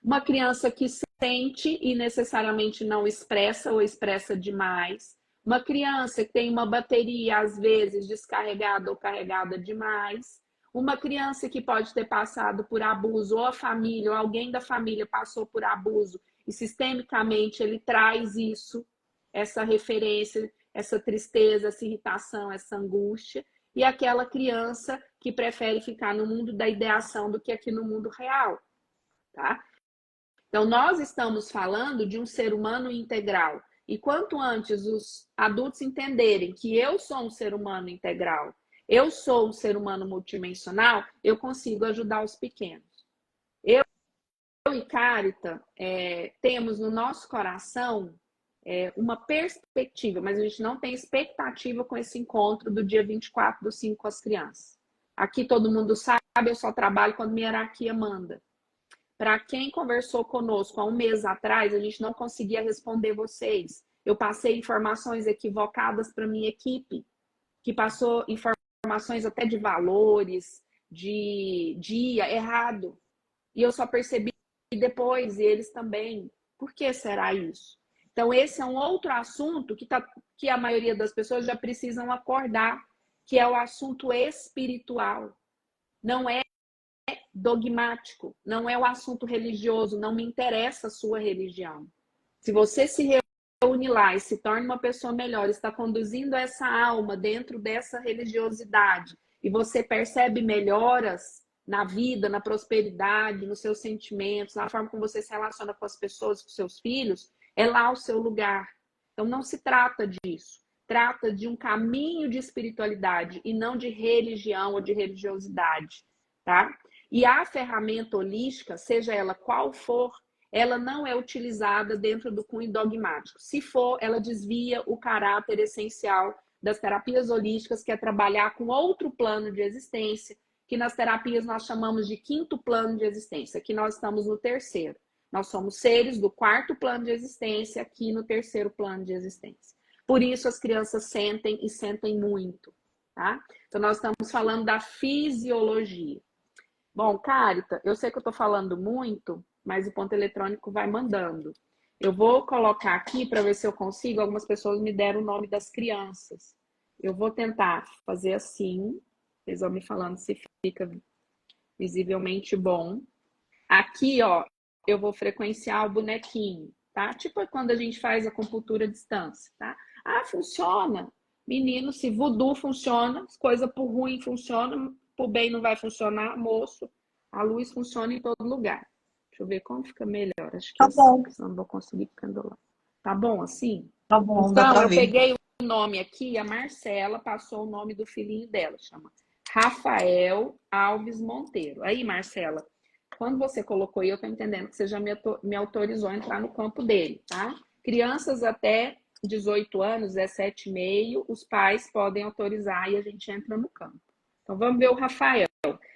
Uma criança que sente e necessariamente não expressa ou expressa demais. Uma criança que tem uma bateria, às vezes, descarregada ou carregada demais. Uma criança que pode ter passado por abuso, ou a família, ou alguém da família passou por abuso, e sistemicamente ele traz isso, essa referência, essa tristeza, essa irritação, essa angústia. E aquela criança que prefere ficar no mundo da ideação do que aqui no mundo real, tá? Então, nós estamos falando de um ser humano integral. E quanto antes os adultos entenderem que eu sou um ser humano integral, eu sou um ser humano multidimensional, eu consigo ajudar os pequenos. Eu e Carita temos no nosso coração uma perspectiva, mas a gente não tem expectativa com esse encontro do dia 24/5 com as crianças. Aqui todo mundo sabe, eu só trabalho quando minha hierarquia manda. Para quem conversou conosco há um mês atrás, a gente não conseguia responder vocês. Eu passei informações equivocadas para minha equipe, que passou informações até de valores, de dia errado. E eu só percebi depois, e eles também. Por que será isso? Então, esse é um outro assunto que a maioria das pessoas já precisam acordar, que é o assunto espiritual. Não é dogmático, não é o assunto religioso, não me interessa a sua religião. Se você se reúne lá e se torna uma pessoa melhor, está conduzindo essa alma dentro dessa religiosidade e você percebe melhoras na vida, na prosperidade, nos seus sentimentos, na forma como você se relaciona com as pessoas, com seus filhos, é lá o seu lugar. Então não se trata disso. Trata de um caminho de espiritualidade e não de religião ou de religiosidade, tá? E a ferramenta holística, seja ela qual for, ela não é utilizada dentro do cunho dogmático. Se for, ela desvia o caráter essencial das terapias holísticas, que é trabalhar com outro plano de existência, que nas terapias nós chamamos de quinto plano de existência. Aqui nós estamos no terceiro. Nós somos seres do quarto plano de existência, aqui no terceiro plano de existência. Por isso as crianças sentem e sentem muito, tá? Então nós estamos falando da fisiologia. Bom, Carita, eu sei que eu estou falando muito, mas o ponto eletrônico vai mandando. Eu vou colocar aqui para ver se eu consigo. Algumas pessoas me deram o nome das crianças. Eu vou tentar fazer assim. Vocês vão me falando se fica visivelmente bom. Aqui, ó, eu vou frequenciar o bonequinho, tá? Tipo quando a gente faz a acupuntura à distância, tá? Ah, funciona. Menino, se voodoo funciona, coisa por ruim funciona, por bem não vai funcionar, moço. A luz funciona em todo lugar. Deixa eu ver como fica melhor. Acho que Tá assim, bom. senão não vou conseguir pendular. Tá bom assim? Tá bom, dá Então, pra eu ver. peguei o nome aqui, a Marcela passou o nome do filhinho dela, chama Rafael Alves Monteiro. Aí, Marcela, quando você colocou aí, eu tô entendendo que você já me autorizou a entrar no campo dele, tá? Crianças até 18 anos, 17,5, os pais podem autorizar e a gente entra no campo. Então, vamos ver o Rafael.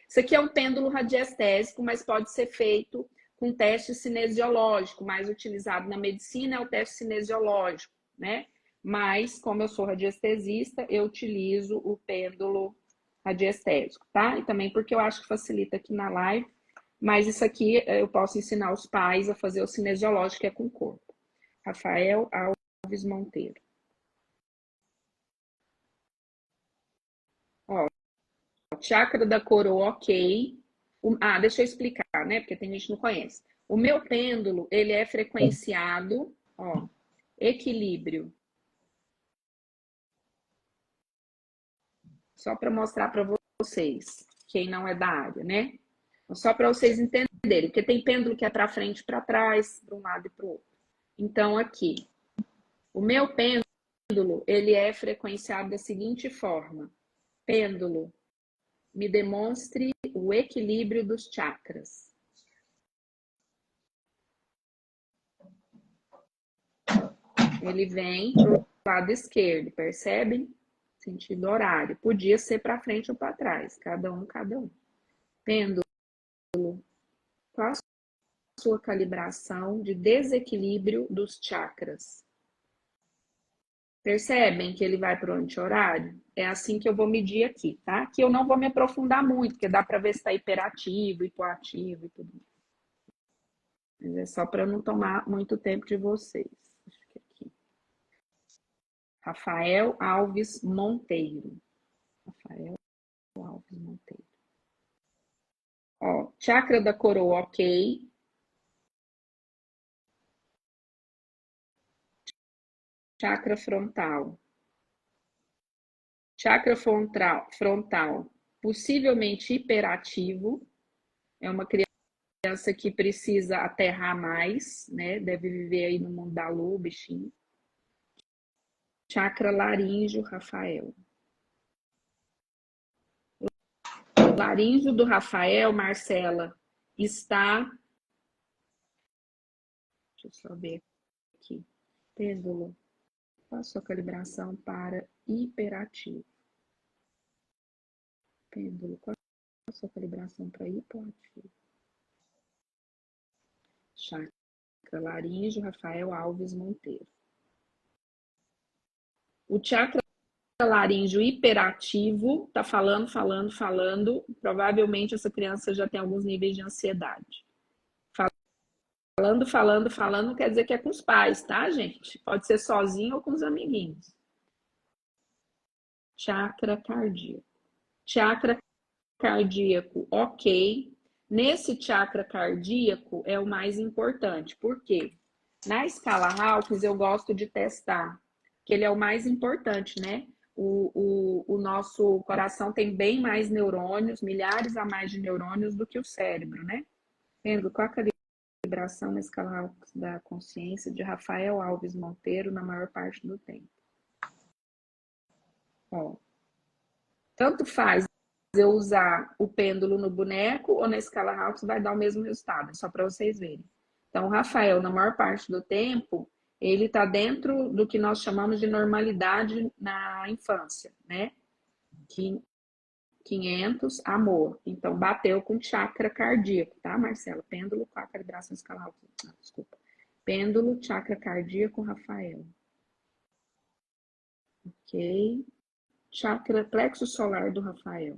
Isso aqui é um pêndulo radiestésico, mas pode ser feito com teste cinesiológico. Mais utilizado na medicina é o teste cinesiológico, né? Mas, como eu sou radiestesista, eu utilizo o pêndulo radiestésico, tá? E também porque eu acho que facilita aqui na live, mas isso aqui eu posso ensinar os pais a fazer o cinesiológico, que é com o corpo. Rafael Alves Monteiro. Ó, chakra da coroa, ok. Deixa eu explicar, né? Porque tem gente que não conhece. O meu pêndulo, ele é frequenciado, ó, equilíbrio. Só para mostrar para vocês, quem não é da área, né? Só para vocês entenderem, porque tem pêndulo que é para frente e para trás, para um lado e para o outro. Então, aqui, o meu pêndulo, ele é frequenciado da seguinte forma. Pêndulo, me demonstre o equilíbrio dos chakras. Ele vem para o lado esquerdo, percebem? Sentido horário. Podia ser para frente ou para trás, cada um, cada um. Pêndulo, qual a sua calibração de desequilíbrio dos chakras? Percebem que ele vai para o anti-horário? É assim que eu vou medir aqui, tá? Que eu não vou me aprofundar muito, porque dá para ver se está hiperativo, hipoativo e tudo. Mas é só para não tomar muito tempo de vocês. Acho que aqui. Rafael Alves Monteiro. Rafael Alves Monteiro. Ó, chakra da coroa, ok. Chakra frontal. Chakra frontal, possivelmente hiperativo. É uma criança que precisa aterrar mais, né? Deve viver aí no mundo da lua, bichinho. Chakra laríngeo, Rafael. O laríngeo do Rafael, Marcela, está... Deixa eu só ver aqui. Pêndulo. Qual a sua calibração para hiperativo? Pêndulo. Qual a sua calibração para hipoativo? Chakra laríngeo, Rafael Alves Monteiro. O chakra laríngeo hiperativo, tá falando. Provavelmente essa criança já tem alguns níveis de ansiedade. Falando, não quer dizer que é com os pais, tá, gente? Pode ser sozinho ou com os amiguinhos. Chakra cardíaco. Chakra cardíaco, ok. Nesse chakra cardíaco é o mais importante. Por quê? Na escala Hawkins eu gosto de testar, que ele é o mais importante, né? O nosso coração tem bem mais neurônios, milhares a mais de neurônios do que o cérebro, né? Vendo qual a calibração na escala Hawkins da consciência de Rafael Alves Monteiro na maior parte do tempo. Ó, tanto faz eu usar o pêndulo no boneco ou na escala Hawkins vai dar o mesmo resultado, só para vocês verem. Então, o Rafael, na maior parte do tempo, ele está dentro do que nós chamamos de normalidade na infância, né? 500, amor. Então, bateu com chakra cardíaco, tá, Marcela? Pêndulo com a calibração escala Hawkins. Desculpa. Pêndulo, chakra cardíaco, Rafael. Ok. Chakra plexo solar do Rafael.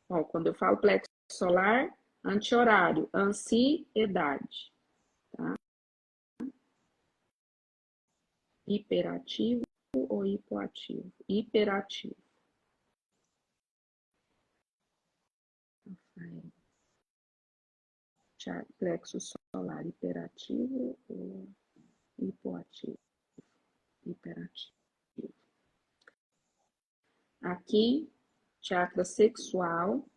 Ó, quando eu falo plexo solar, anti-horário, ansiedade. Tá? Hiperativo ou hipoativo? Hiperativo. Plexo solar hiperativo ou hipoativo? Hiperativo. Aqui, chakra sexual.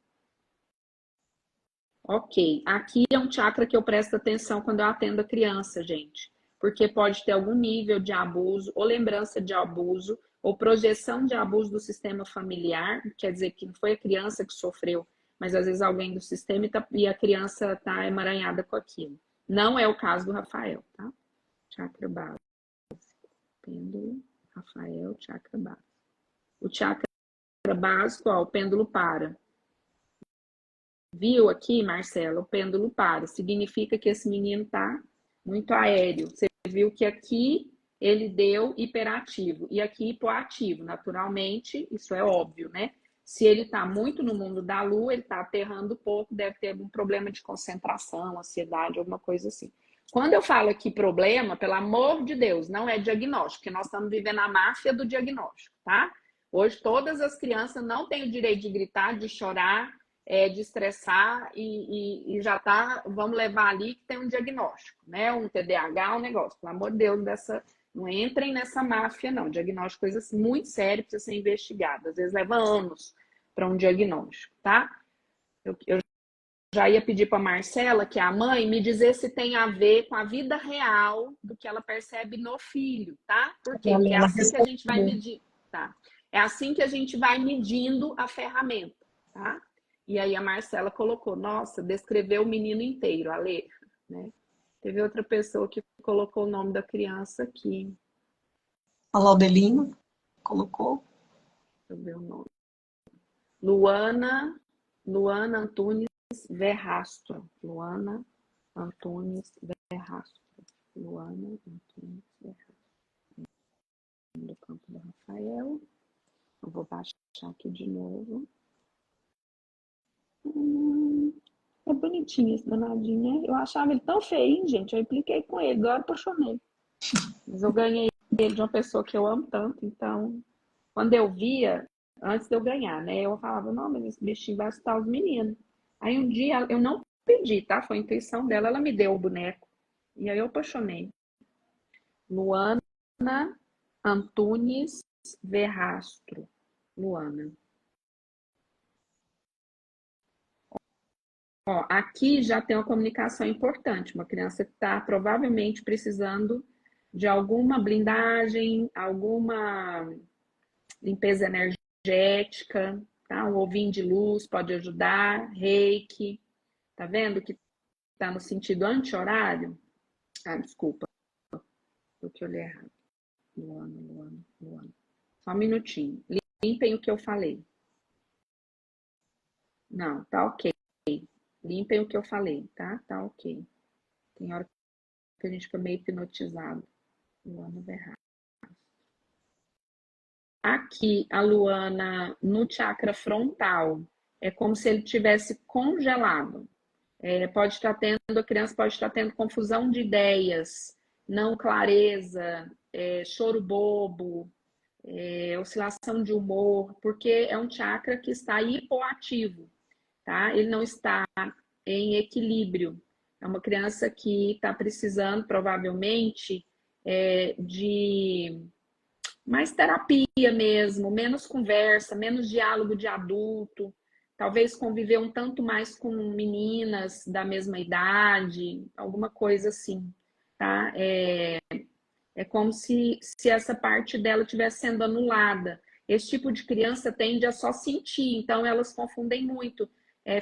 Ok, aqui é um chakra que eu presto atenção quando eu atendo a criança, gente. Porque pode ter algum nível de abuso, ou lembrança de abuso, ou projeção de abuso do sistema familiar. Quer dizer que não foi a criança que sofreu, mas às vezes alguém do sistema e a criança está emaranhada com aquilo. Não é o caso do Rafael, tá? Chakra básico. Pêndulo, Rafael, chakra básico. O chakra básico, ó, o pêndulo para. viu aqui, Marcela, o pêndulo para. Significa que esse menino está muito aéreo. Você viu que aqui ele deu hiperativo e aqui hipoativo. Naturalmente, isso é óbvio, né? Se ele está muito no mundo da lua, ele está aterrando pouco, deve ter algum problema de concentração, ansiedade, alguma coisa assim. Quando eu falo aqui problema, pelo amor de Deus, não é diagnóstico, porque nós estamos vivendo a máfia do diagnóstico, tá? Hoje todas as crianças não têm o direito de gritar, de chorar, de estressar e já tá, vamos levar ali que tem um diagnóstico, né? Um TDAH, um negócio. Pelo amor de Deus, não entrem nessa máfia, não. Diagnóstico, coisas muito sérias, precisa ser investigado. Às vezes leva anos para um diagnóstico, tá? Eu já ia pedir para a Marcela, que é a mãe, me dizer se tem a ver com a vida real do que ela percebe no filho, tá? Por quê? Porque é assim que a gente vai medir, tá? É assim que a gente vai medindo a ferramenta, tá? E aí a Marcela colocou, nossa, descreveu o menino inteiro, a ler, né? Teve outra pessoa que colocou o nome da criança aqui. A Laudelino colocou. Deixa eu ver o nome. Luana Antunes Verrastro. Luana Antunes Verrastro. Luana Antunes Verrastro. Do campo do Rafael. Eu vou baixar aqui de novo. É bonitinho esse danadinho, né? Eu achava ele tão feio, gente. Eu impliquei com ele, agora apaixonei. Mas eu ganhei ele de uma pessoa que eu amo tanto, então, quando eu via, antes de eu ganhar, né? Eu falava, não, mas esse bichinho vai assustar os meninos. Aí um dia, eu não pedi, tá? Foi a intuição dela, ela me deu o boneco. E aí eu apaixonei. Luana Antunes Verrastro. Luana. Ó, aqui já tem uma comunicação importante. Uma criança que está provavelmente precisando de alguma blindagem, alguma limpeza energética, tá? Um ovinho de luz pode ajudar, reiki. Tá vendo que tá no sentido anti-horário? Ah, desculpa. Eu que olhei errado. Luana. Só um minutinho. Limpem o que eu falei. Não, tá ok. Limpem o que eu falei, tá? Tá ok. Tem hora que a gente fica meio hipnotizado. Luana Verrado. Aqui, a Luana, no chakra frontal, é como se ele tivesse congelado. A criança pode estar tendo confusão de ideias, não clareza, choro bobo, oscilação de humor, porque é um chakra que está hipoativo, tá? Ele não está em equilíbrio. É uma criança que está precisando, provavelmente, de mais terapia mesmo, menos conversa, menos diálogo de adulto, talvez conviver um tanto mais com meninas da mesma idade, alguma coisa assim, tá? É como se essa parte dela estivesse sendo anulada. Esse tipo de criança tende a só sentir, então elas confundem muito.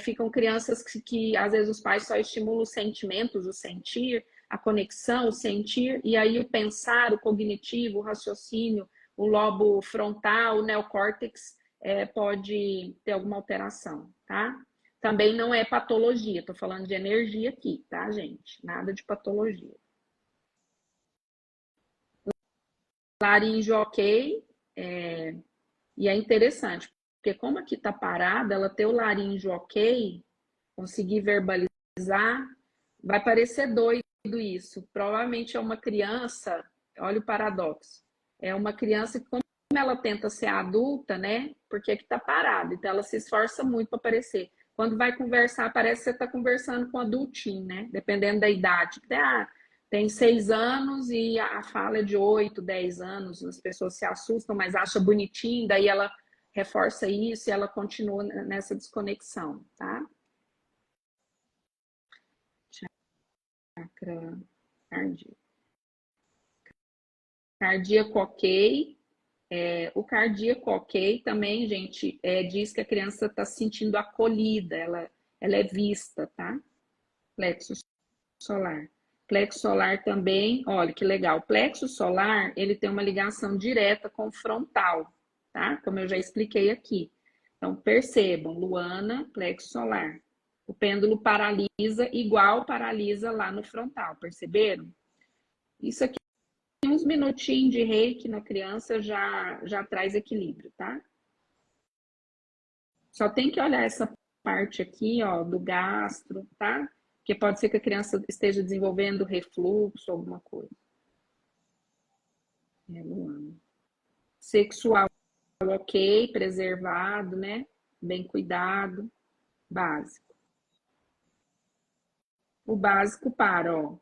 Ficam crianças que às vezes os pais só estimulam os sentimentos, o sentir, a conexão, o sentir, e aí o pensar, o cognitivo, o raciocínio, o lobo frontal, o neocórtex pode ter alguma alteração, tá? Também não é patologia, tô falando de energia aqui, tá, gente? Nada de patologia. Laringe ok, e é interessante, porque como aqui tá parada, ela ter o laringe ok, conseguir verbalizar, vai parecer doido isso. Provavelmente é uma criança, olha o paradoxo, é uma criança que, como ela tenta ser adulta, né? Porque aqui tá parada, então ela se esforça muito para parecer. Quando vai conversar, parece que você está conversando com um adultinho, né? Dependendo da idade. Tem 6 anos e a fala é de 8, 10 anos. As pessoas se assustam, mas acham bonitinho, daí ela reforça isso e ela continua nessa desconexão, tá? Chakra cardíaco. Cardíaco ok. O cardíaco ok também, gente, diz que a criança está se sentindo acolhida, ela é vista, tá? Plexo solar. Plexo solar também, olha que legal. O plexo solar, ele tem uma ligação direta com o frontal, tá? Como eu já expliquei aqui. Então, percebam, Luana, plexo solar. O pêndulo paralisa igual paralisa lá no frontal, perceberam? Isso aqui, uns minutinhos de reiki na criança já traz equilíbrio, tá? Só tem que olhar essa parte aqui, ó, do gastro, tá? Porque pode ser que a criança esteja desenvolvendo refluxo, alguma coisa. Luana. Sexual, ok, preservado, né? Bem cuidado, básico. O básico para, ó.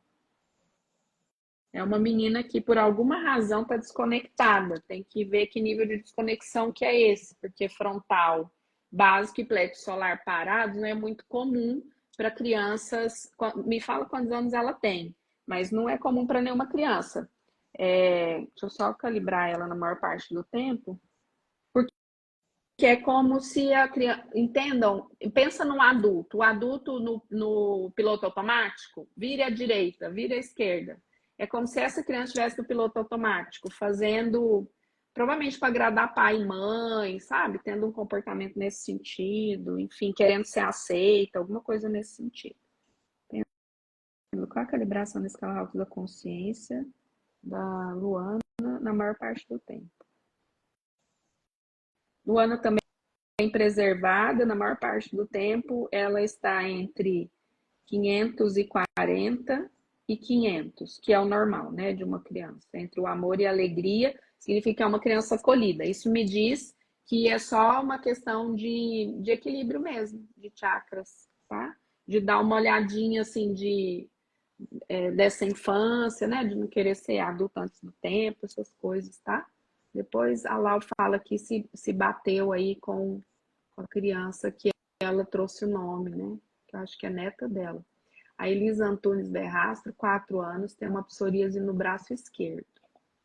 É uma menina que por alguma razão está desconectada. Tem que ver que nível de desconexão que é esse, porque frontal, básico e plexo solar parados não é muito comum para crianças. Me fala quantos anos ela tem, mas não é comum para nenhuma criança. Deixa eu só calibrar ela na maior parte do tempo. Que é como se a criança. Entendam? Pensa num adulto. O adulto no piloto automático, vira à direita, vira à esquerda. É como se essa criança estivesse no piloto automático, fazendo. Provavelmente para agradar pai e mãe, sabe? Tendo um comportamento nesse sentido, enfim, querendo ser aceita, alguma coisa nesse sentido. Qual a calibração da escala alta da consciência da Luana na maior parte do tempo? Luana também preservada, na maior parte do tempo, ela está entre 540 e 500, que é o normal, né, de uma criança. Entre o amor e a alegria, significa que é uma criança acolhida. Isso me diz que é só uma questão de equilíbrio mesmo, de chakras, tá? De dar uma olhadinha, assim, dessa infância, né, de não querer ser adulto antes do tempo, essas coisas, tá? Depois a Lau fala que se bateu aí com a criança que ela trouxe o nome, né? Que eu acho que é neta dela. A Elisa Antunes Berrastro, 4 anos, tem uma psoríase no braço esquerdo,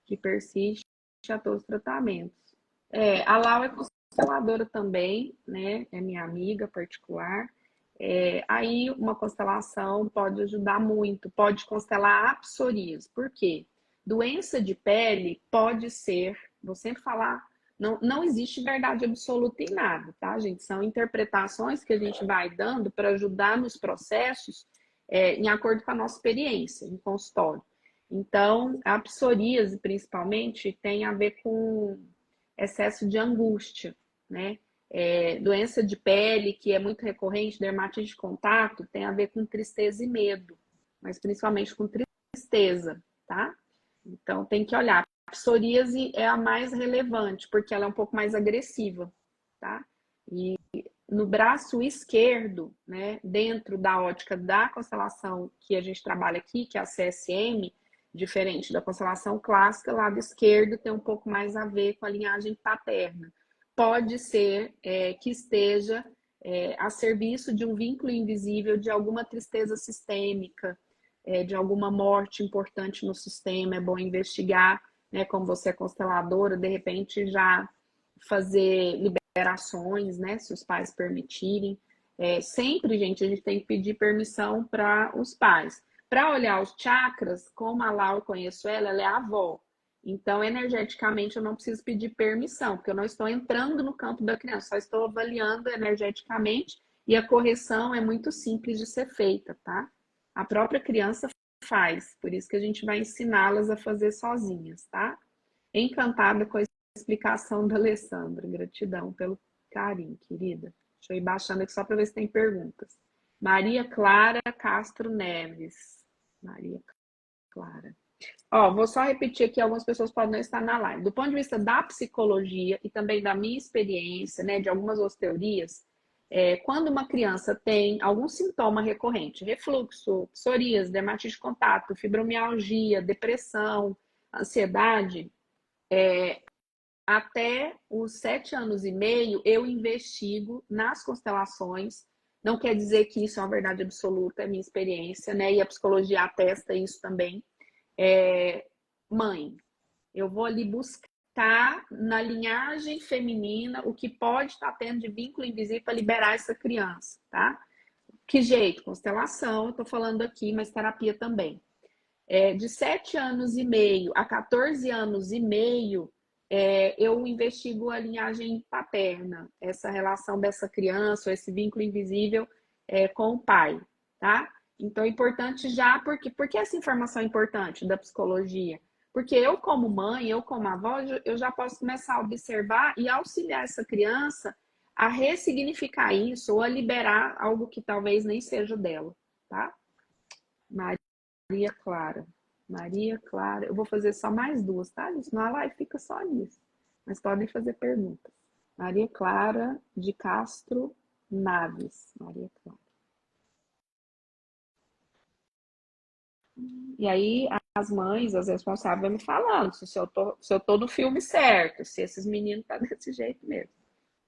que persiste a todos os tratamentos. A Lau é consteladora também, né? É minha amiga particular. Aí uma constelação pode ajudar muito, pode constelar a psoríase. Por quê? Doença de pele pode ser, vou sempre falar, não existe verdade absoluta em nada, tá, gente? São interpretações que a gente vai dando para ajudar nos processos em acordo com a nossa experiência em consultório. Então, a psoríase, principalmente, tem a ver com excesso de angústia, né? Doença de pele, que é muito recorrente, dermatite de contato, tem a ver com tristeza e medo, mas principalmente com tristeza, tá? Então, tem que olhar. A psoríase é a mais relevante, porque ela é um pouco mais agressiva, tá? E no braço esquerdo, né, dentro da ótica da constelação que a gente trabalha aqui, que é a CSM, diferente da constelação clássica, lado esquerdo tem um pouco mais a ver com a linhagem paterna. Pode ser que esteja a serviço de um vínculo invisível, de alguma tristeza sistêmica, de alguma morte importante no sistema. É bom investigar, né, como você é consteladora, de repente já fazer liberações, né, se os pais permitirem. Sempre, gente, a gente tem que pedir permissão para os pais. Para olhar os chakras, como a Lau, eu conheço ela é a avó. Então, energeticamente, eu não preciso pedir permissão, porque eu não estou entrando no campo da criança, só estou avaliando energeticamente e a correção é muito simples de ser feita, tá? A própria criança faz, por isso que a gente vai ensiná-las a fazer sozinhas, tá? Encantada com a explicação da Alessandra. Gratidão pelo carinho, querida. Deixa eu ir baixando aqui só para ver se tem perguntas. Maria Clara Castro Neves. Maria Clara. Vou só repetir aqui, algumas pessoas podem não estar na live. Do ponto de vista da psicologia e também da minha experiência, né, de algumas osteorias, quando uma criança tem algum sintoma recorrente, refluxo, psoríase, dermatite de contato, fibromialgia, depressão, ansiedade, até os 7 anos e meio, eu investigo nas constelações. Não quer dizer que isso é uma verdade absoluta, é minha experiência, né? E a psicologia atesta isso também. Mãe, eu vou ali buscar na linhagem feminina o que pode estar tendo de vínculo invisível para liberar essa criança, tá? Que jeito? Constelação, eu tô falando aqui, mas terapia também. De 7 anos e meio a 14 anos e meio, eu investigo a linhagem paterna, essa relação dessa criança, esse vínculo invisível com o pai, tá? Então é importante já, porque essa informação é importante da psicologia? Porque eu, como mãe, eu, como avó, eu já posso começar a observar e auxiliar essa criança a ressignificar isso ou a liberar algo que talvez nem seja dela, tá? Maria Clara. Maria Clara. Eu vou fazer só mais duas, tá? Senão a live fica só nisso. Mas podem fazer perguntas. Maria Clara de Castro Naves. Maria Clara. E aí as mães, as responsáveis, vão me falando se eu tô no filme certo, se esses meninos tá desse jeito mesmo.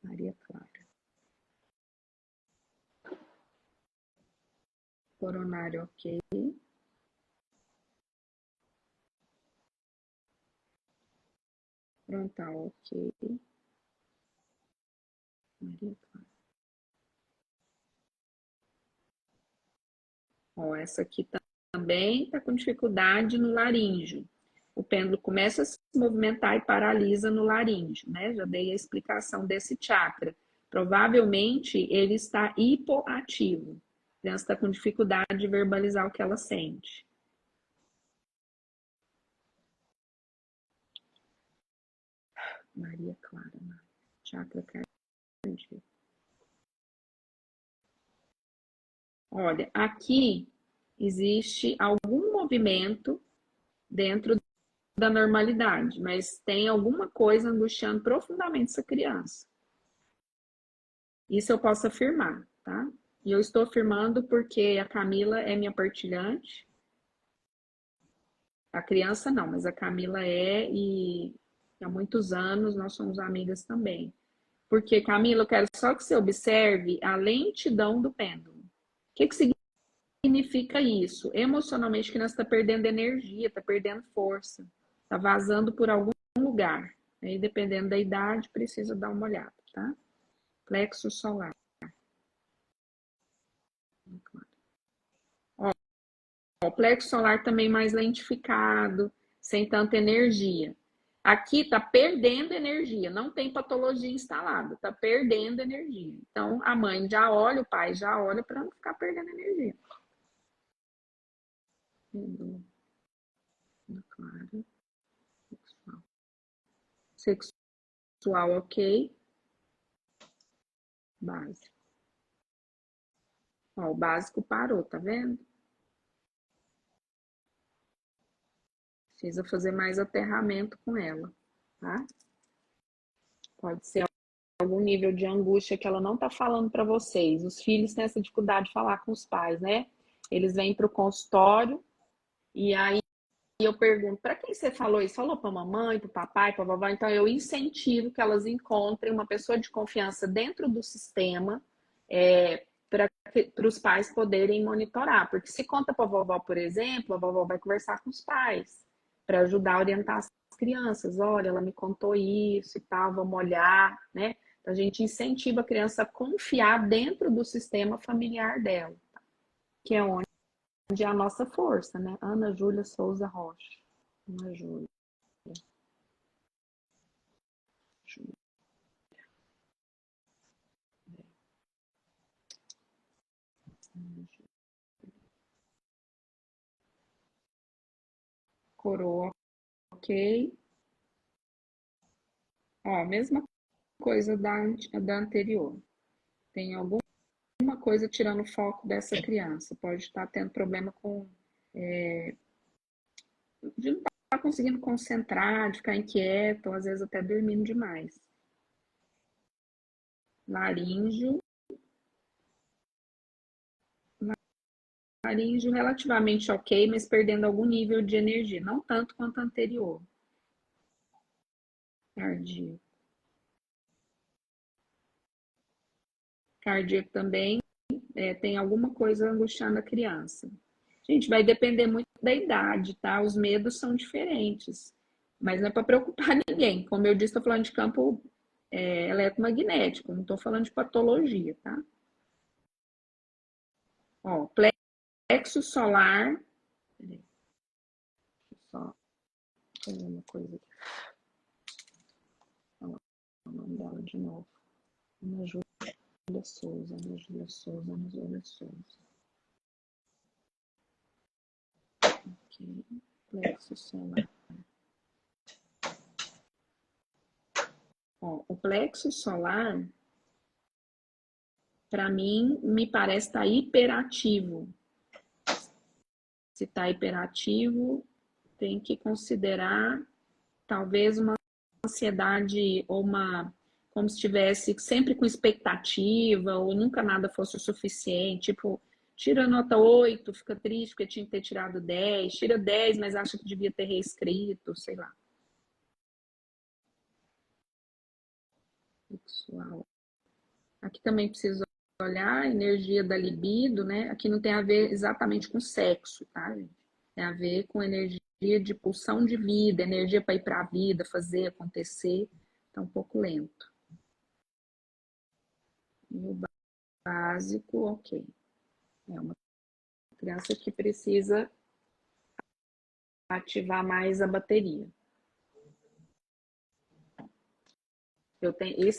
Maria Clara. Coronário, ok. Frontal, ok. Maria Clara. Ó, essa aqui também está com dificuldade no laríngeo. O pêndulo começa a se movimentar e paralisa no laríngeo, né? Já dei a explicação desse chakra. Provavelmente ele está hipoativo. A criança está com dificuldade de verbalizar o que ela sente. Maria Clara, chakra cardíaco. Olha, aqui existe algum movimento dentro da normalidade, mas tem alguma coisa angustiando profundamente essa criança. Isso eu posso afirmar, tá? E eu estou afirmando porque a Camila é minha partilhante. A criança não, mas a Camila é e há muitos anos nós somos amigas também. Porque, Camila, eu quero só que você observe a lentidão do pêndulo. O que significa isso? Emocionalmente, a criança está perdendo energia, está perdendo força, está vazando por algum lugar. Aí, dependendo da idade, precisa dar uma olhada, tá? Plexo solar. Ó, o plexo solar também mais lentificado, sem tanta energia. Aqui está perdendo energia, não tem patologia instalada, está perdendo energia. Então, a mãe já olha, o pai já olha para não ficar perdendo energia. Claro. Sexual, ok. Básico. Ó, o básico parou, tá vendo? Precisa fazer mais aterramento com ela, tá? Pode ser algum nível de angústia que ela não tá falando para vocês. Os filhos têm essa dificuldade de falar com os pais, né? Eles vêm para o consultório e aí eu pergunto: para quem você falou isso? Falou para a mamãe, para o papai, para a vovó? Então eu incentivo que elas encontrem uma pessoa de confiança dentro do sistema para os pais poderem monitorar. Porque se conta para a vovó, por exemplo, a vovó vai conversar com os pais para ajudar a orientar as crianças. Olha, ela me contou isso e tal, vamos olhar, né? Então, a gente incentiva a criança a confiar dentro do sistema familiar dela, que é onde é a nossa força, né? Ana Júlia Souza Rocha. Ana Júlia. Coroa, ok. Ó, mesma coisa da anterior. Tem alguma coisa tirando o foco dessa criança. Pode estar tendo problema com de não estar conseguindo concentrar, de ficar inquieto, ou às vezes até dormindo demais. Laríngeo. Laríngeo relativamente ok, mas perdendo algum nível de energia. Não tanto quanto a anterior. Cardíaco. Cardíaco também tem alguma coisa angustiando a criança. Gente, vai depender muito da idade, tá? Os medos são diferentes. Mas não é para preocupar ninguém. Como eu disse, estou falando de campo eletromagnético, não estou falando de patologia, tá? Ó, plexo solar. Peraí, só fazer uma coisa aqui. Ó, o nome dela de novo. Me ajuda. Souza, Ana Júlia Souza, Ana Júlia Souza. Ok, plexo solar. Ó, o plexo solar, para mim, me parece estar hiperativo. Se está hiperativo, tem que considerar talvez uma ansiedade ou uma, como se estivesse sempre com expectativa ou nunca nada fosse o suficiente, tipo, tira nota 8, fica triste porque tinha que ter tirado 10, tira 10, mas acha que devia ter reescrito, sei lá. Sexual. Aqui também precisa olhar a energia da libido, né? Aqui não tem a ver exatamente com sexo, tá, gente? Tem a ver com energia de pulsão de vida, energia para ir para a vida, fazer acontecer. Tá um pouco lento. E o básico, ok. É uma criança que precisa ativar mais a bateria.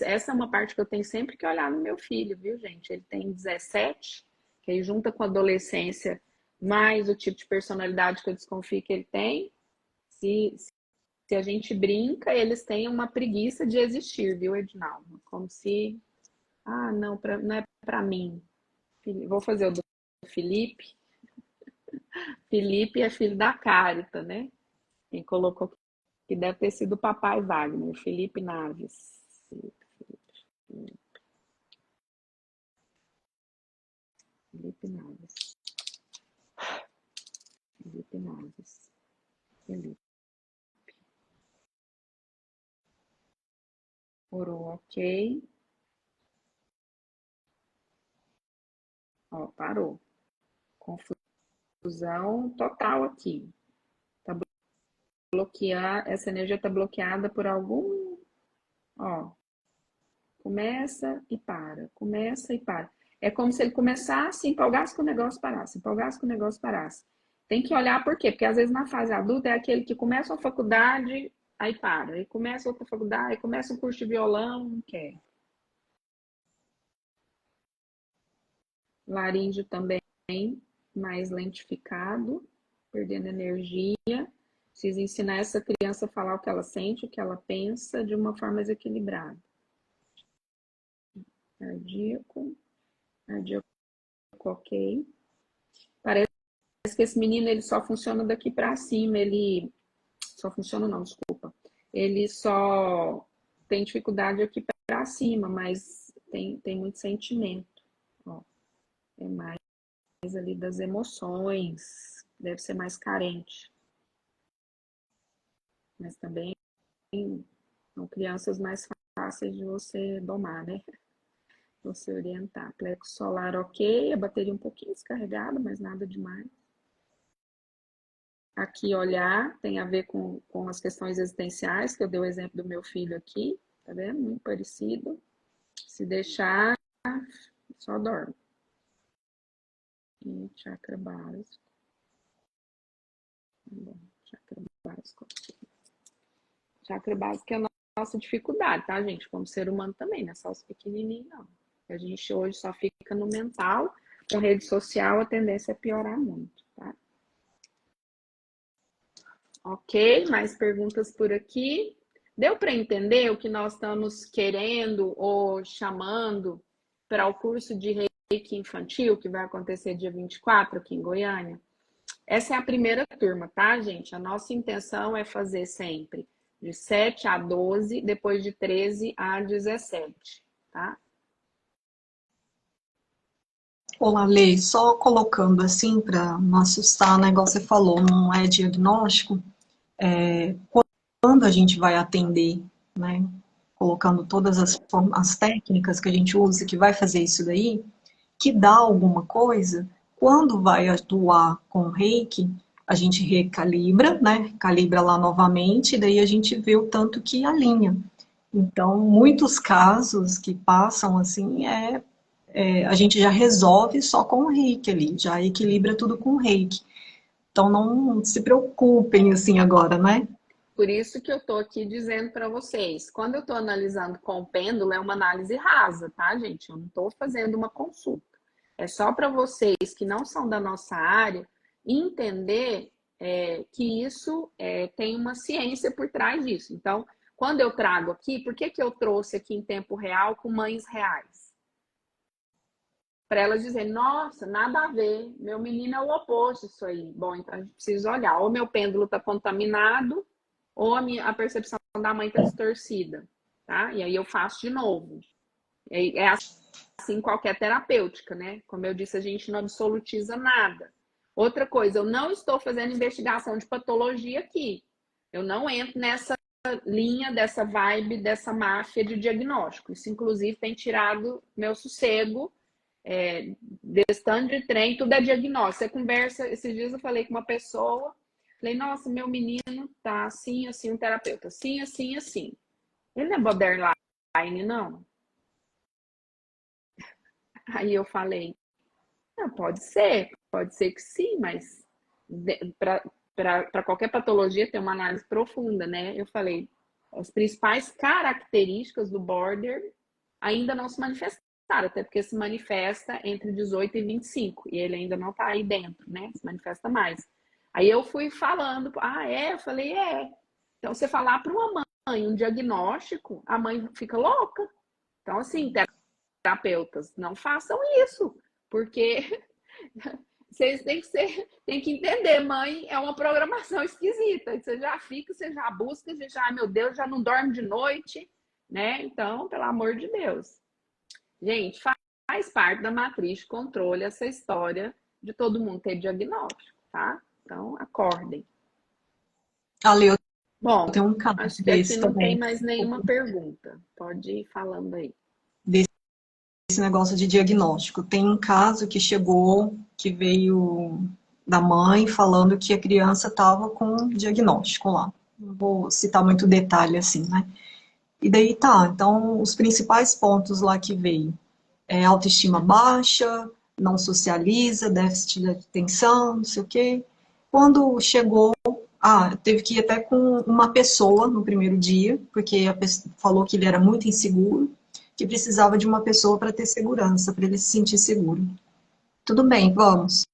Essa é uma parte que eu tenho sempre que olhar no meu filho, viu, gente? Ele tem 17, que aí junta com a adolescência, mais o tipo de personalidade que eu desconfio que ele tem. Se a gente brinca, eles têm uma preguiça de existir, viu, Edinaldo? Como se, não, não é para mim. Vou fazer o do Felipe. Felipe é filho da Carita, né? Quem colocou que deve ter sido o papai Wagner, Felipe Naves. Felipe Naves. Felipe Naves. Felipe. Orou, ok. Ó, parou. Confusão total aqui. Tá bloquear, essa energia tá bloqueada por algum. Ó. Começa e para. Começa e para. É como se ele começasse, empolgasse com o negócio, parasse. Empolgasse com o negócio, parasse. Tem que olhar por quê? Porque às vezes na fase adulta é aquele que começa uma faculdade, aí para. Aí começa outra faculdade, aí começa um curso de violão, não quer. Laríngeo também, mais lentificado, perdendo energia. Precisa ensinar essa criança a falar o que ela sente, o que ela pensa, de uma forma mais equilibrada. Cardíaco, ok. Parece que esse menino ele só funciona daqui para cima, ele só funciona não, desculpa. Ele só tem dificuldade aqui para cima, mas tem muito sentimento. Ó, é mais ali das emoções, deve ser mais carente. Mas também são crianças mais fáceis de você domar, né? Você orientar. Plexo solar, ok. A bateria um pouquinho descarregada, mas nada demais. Aqui, olhar, tem a ver com as questões existenciais, que eu dei o exemplo do meu filho aqui. Tá vendo? Muito parecido. Se deixar, só dorme. E chakra básico. Bom, chakra básico aqui. Chakra básico é a nossa dificuldade, tá, gente? Como ser humano também, não é só os pequenininhos, não. A gente hoje só fica no mental, com rede social a tendência é piorar muito, tá? Ok, mais perguntas por aqui. Deu para entender o que nós estamos querendo ou chamando para o curso de Reiki infantil, que vai acontecer dia 24 aqui em Goiânia? Essa é a primeira turma, tá, gente? A nossa intenção é fazer sempre de 7 a 12, depois de 13 a 17, tá? Olá, Lei, só colocando assim para não assustar, né? Igual você falou, não é diagnóstico. Quando a gente vai atender, né? Colocando todas as técnicas que a gente usa, que vai fazer isso daí, que dá alguma coisa, quando vai atuar com o reiki, a gente recalibra, né? Calibra lá novamente, e daí a gente vê o tanto que alinha. Então, muitos casos que passam assim a gente já resolve só com o reiki ali, já equilibra tudo com o reiki. Então não se preocupem assim agora, né? Por isso que eu tô aqui dizendo para vocês, quando eu tô analisando com o pêndulo, é uma análise rasa, tá, gente? Eu não tô fazendo uma consulta. É só para vocês que não são da nossa área entender que isso tem uma ciência por trás disso. Então, quando eu trago aqui, por que eu trouxe aqui em tempo real com mães reais? Para elas dizerem, nossa, nada a ver, meu menino é o oposto disso aí. Bom, então a gente precisa olhar, ou meu pêndulo está contaminado, ou a percepção da mãe está distorcida, tá? E aí eu faço de novo. É assim qualquer terapêutica, né? Como eu disse, a gente não absolutiza nada. Outra coisa, eu não estou fazendo investigação de patologia aqui. Eu não entro nessa linha, dessa vibe, dessa máfia de diagnóstico. Isso, inclusive, tem tirado meu sossego, desse tanto de trem, tudo é diagnóstico. Você conversa, esses dias eu falei com uma pessoa, falei, nossa, meu menino tá assim, assim, um terapeuta, assim, assim, assim. Ele não é borderline, não? Aí eu falei, pode ser que sim, mas para qualquer patologia tem uma análise profunda, né? Eu falei, as principais características do border ainda não se manifestaram, até porque se manifesta entre 18 e 25, e ele ainda não tá aí dentro, né? Se manifesta mais. Aí eu fui falando, eu falei, Então, você falar para uma mãe um diagnóstico, a mãe fica louca. Então, assim, terapeutas, não façam isso, porque vocês têm que entender, mãe é uma programação esquisita. Você já fica, você já busca, você já, meu Deus, já não dorme de noite, né? Então, pelo amor de Deus. Gente, faz parte da matriz de controle essa história de todo mundo ter diagnóstico, tá? Então, acordem. Ale, eu Bom, tenho um caso acho que aqui desse não tem também. mais nenhuma pergunta. Pode ir falando aí. Esse negócio de diagnóstico. Tem um caso que chegou, que veio da mãe falando que a criança estava com diagnóstico lá. Não vou citar muito detalhe assim, né? E daí tá, então os principais pontos lá que veio é autoestima baixa, não socializa, déficit de atenção, não sei o quê. Quando chegou, teve que ir até com uma pessoa no primeiro dia, porque a pessoa falou que ele era muito inseguro, que precisava de uma pessoa para ter segurança, para ele se sentir seguro. Tudo bem, vamos.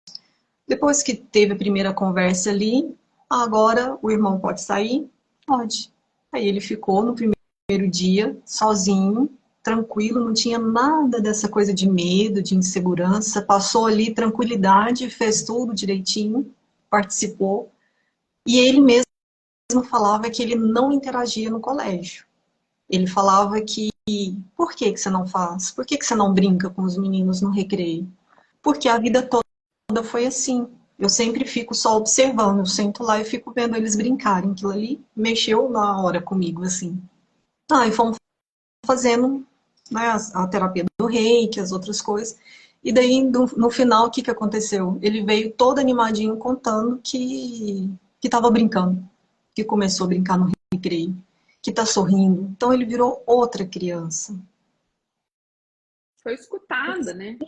Depois que teve a primeira conversa ali, agora o irmão pode sair? Pode. Aí ele ficou no primeiro dia, sozinho, tranquilo, não tinha nada dessa coisa de medo, de insegurança, passou ali tranquilidade, fez tudo direitinho, participou, e ele mesmo falava que ele não interagia no colégio. Ele falava que, por que você não faz? Por que você não brinca com os meninos no recreio? Porque a vida toda foi assim. Eu sempre fico só observando, eu sento lá e fico vendo eles brincarem. Aquilo ali mexeu na hora comigo, assim. E fomos fazendo, né, a terapia do reiki, as outras coisas. E daí, no final, o que aconteceu? Ele veio todo animadinho contando que estava brincando, que começou a brincar no recreio, que está sorrindo. Então, ele virou outra criança. Foi escutada, né?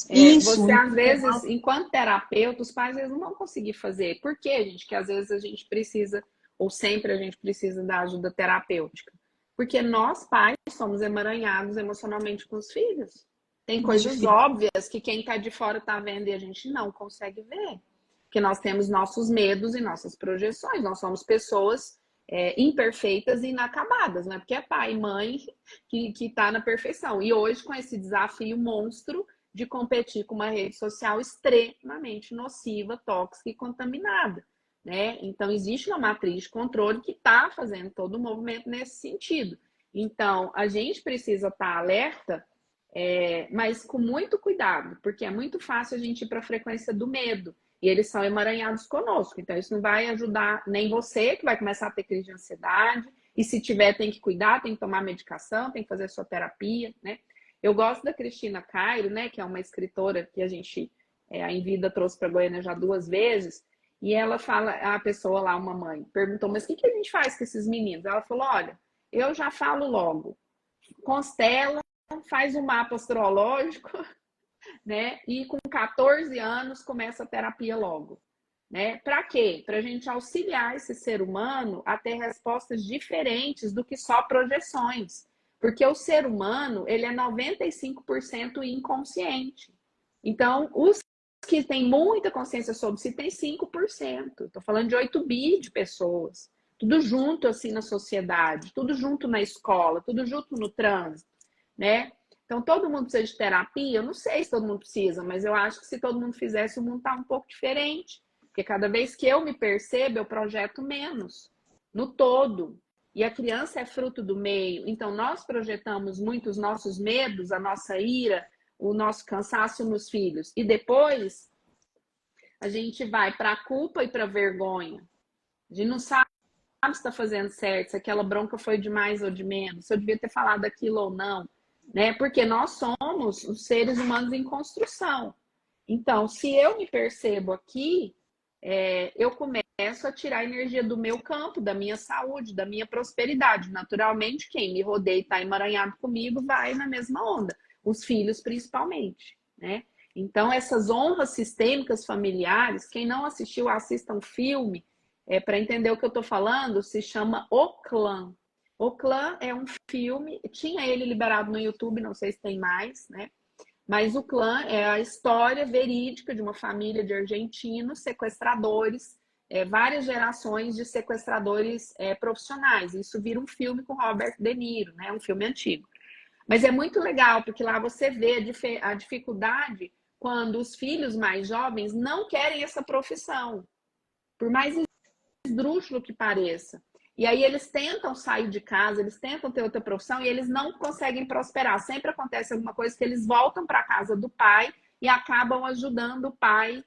Isso. Você, às vezes, enquanto terapeuta, os pais às vezes, não vão conseguir fazer. Por quê, gente? Que às vezes a gente precisa, ou sempre a gente precisa da ajuda terapêutica. Porque nós, pais, somos emaranhados emocionalmente com os filhos. Tem coisas óbvias que quem está de fora está vendo e a gente não consegue ver. Porque nós temos nossos medos e nossas projeções. Nós somos pessoas imperfeitas e inacabadas, não é porque é pai e mãe que está na perfeição. E hoje, com esse desafio monstro de competir com uma rede social extremamente nociva, tóxica e contaminada, né? Então, existe uma matriz de controle que está fazendo todo o movimento nesse sentido. Então, a gente precisa estar alerta, mas com muito cuidado, porque é muito fácil a gente ir para a frequência do medo, e eles são emaranhados conosco. Então, isso não vai ajudar nem você, que vai começar a ter crise de ansiedade, e se tiver, tem que cuidar, tem que tomar medicação, tem que fazer sua terapia, né? Eu gosto da Cristina Cairo, né, que é uma escritora que a gente, a Envida trouxe para Goiânia já 2 vezes, e ela fala, a pessoa lá, uma mãe, perguntou, mas o que a gente faz com esses meninos? Ela falou, olha, eu já falo logo, constela, faz um mapa astrológico, né, e com 14 anos começa a terapia logo. né? Para quê? Para a gente auxiliar esse ser humano a ter respostas diferentes do que só projeções. Porque o ser humano, ele é 95% inconsciente. Então, os que têm muita consciência sobre si têm 5%. Estou falando de 8 bi de pessoas. Tudo junto assim na sociedade, tudo junto na escola, tudo junto no trânsito, né? Então, todo mundo precisa de terapia? Eu não sei se todo mundo precisa, mas eu acho que se todo mundo fizesse, o mundo tá um pouco diferente. Porque cada vez que eu me percebo, eu projeto menos no todo. E a criança é fruto do meio. Então, nós projetamos muito os nossos medos, a nossa ira, o nosso cansaço nos filhos. E depois, a gente vai para a culpa e para a vergonha. A gente não sabe se está fazendo certo, se aquela bronca foi de mais ou de menos, se eu devia ter falado aquilo ou não. Né? Porque nós somos os seres humanos em construção. Então, se eu me percebo aqui, eu começo a tirar a energia do meu campo, da minha saúde, da minha prosperidade. Naturalmente, quem me rodeia e está emaranhado comigo vai na mesma onda. Os filhos, principalmente. Né? Então, essas honras sistêmicas familiares, quem não assistiu, assista um filme, para entender o que eu estou falando, se chama O Clã. O Clã é um filme, tinha ele liberado no YouTube, não sei se tem mais, né? Mas o Clã é a história verídica de uma família de argentinos sequestradores, várias gerações de sequestradores profissionais. Isso vira um filme com Robert De Niro, né? Um filme antigo. Mas é muito legal, porque lá você vê a dificuldade quando os filhos mais jovens não querem essa profissão, por mais esdrúxulo que pareça. E aí eles tentam sair de casa, eles tentam ter outra profissão e eles não conseguem prosperar. Sempre acontece alguma coisa que eles voltam para a casa do pai e acabam ajudando o pai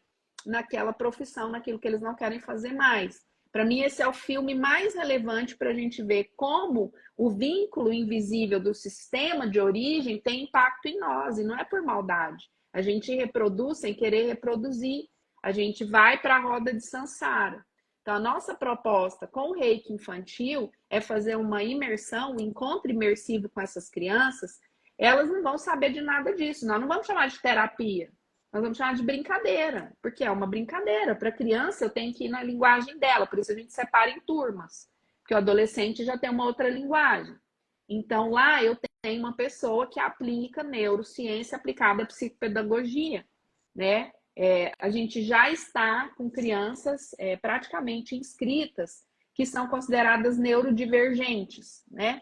naquela profissão, naquilo que eles não querem fazer mais. Para mim, esse é o filme mais relevante para a gente ver como o vínculo invisível do sistema de origem tem impacto em nós, e não é por maldade. A gente reproduz sem querer reproduzir. A gente vai para a roda de Sansara. Então, a nossa proposta com o Reiki infantil é fazer uma imersão, um encontro imersivo com essas crianças. Elas não vão saber de nada disso. Nós não vamos chamar de terapia. Nós vamos chamar de brincadeira, porque é uma brincadeira. Para a criança, eu tenho que ir na linguagem dela. Por isso, a gente separa em turmas. Porque o adolescente já tem uma outra linguagem. Então, lá eu tenho uma pessoa que aplica neurociência aplicada à psicopedagogia, né? A gente já está com crianças praticamente inscritas que são consideradas neurodivergentes, né?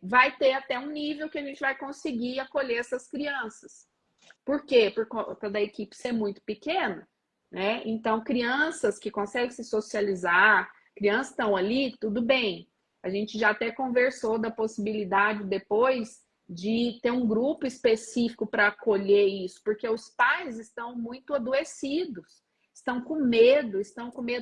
Vai ter até um nível que a gente vai conseguir acolher essas crianças. Por quê? Por conta da equipe ser muito pequena, né? Então, crianças que conseguem se socializar, crianças estão ali, tudo bem. A gente já até conversou da possibilidade depois de ter um grupo específico para acolher isso, porque os pais estão muito adoecidos, estão com medo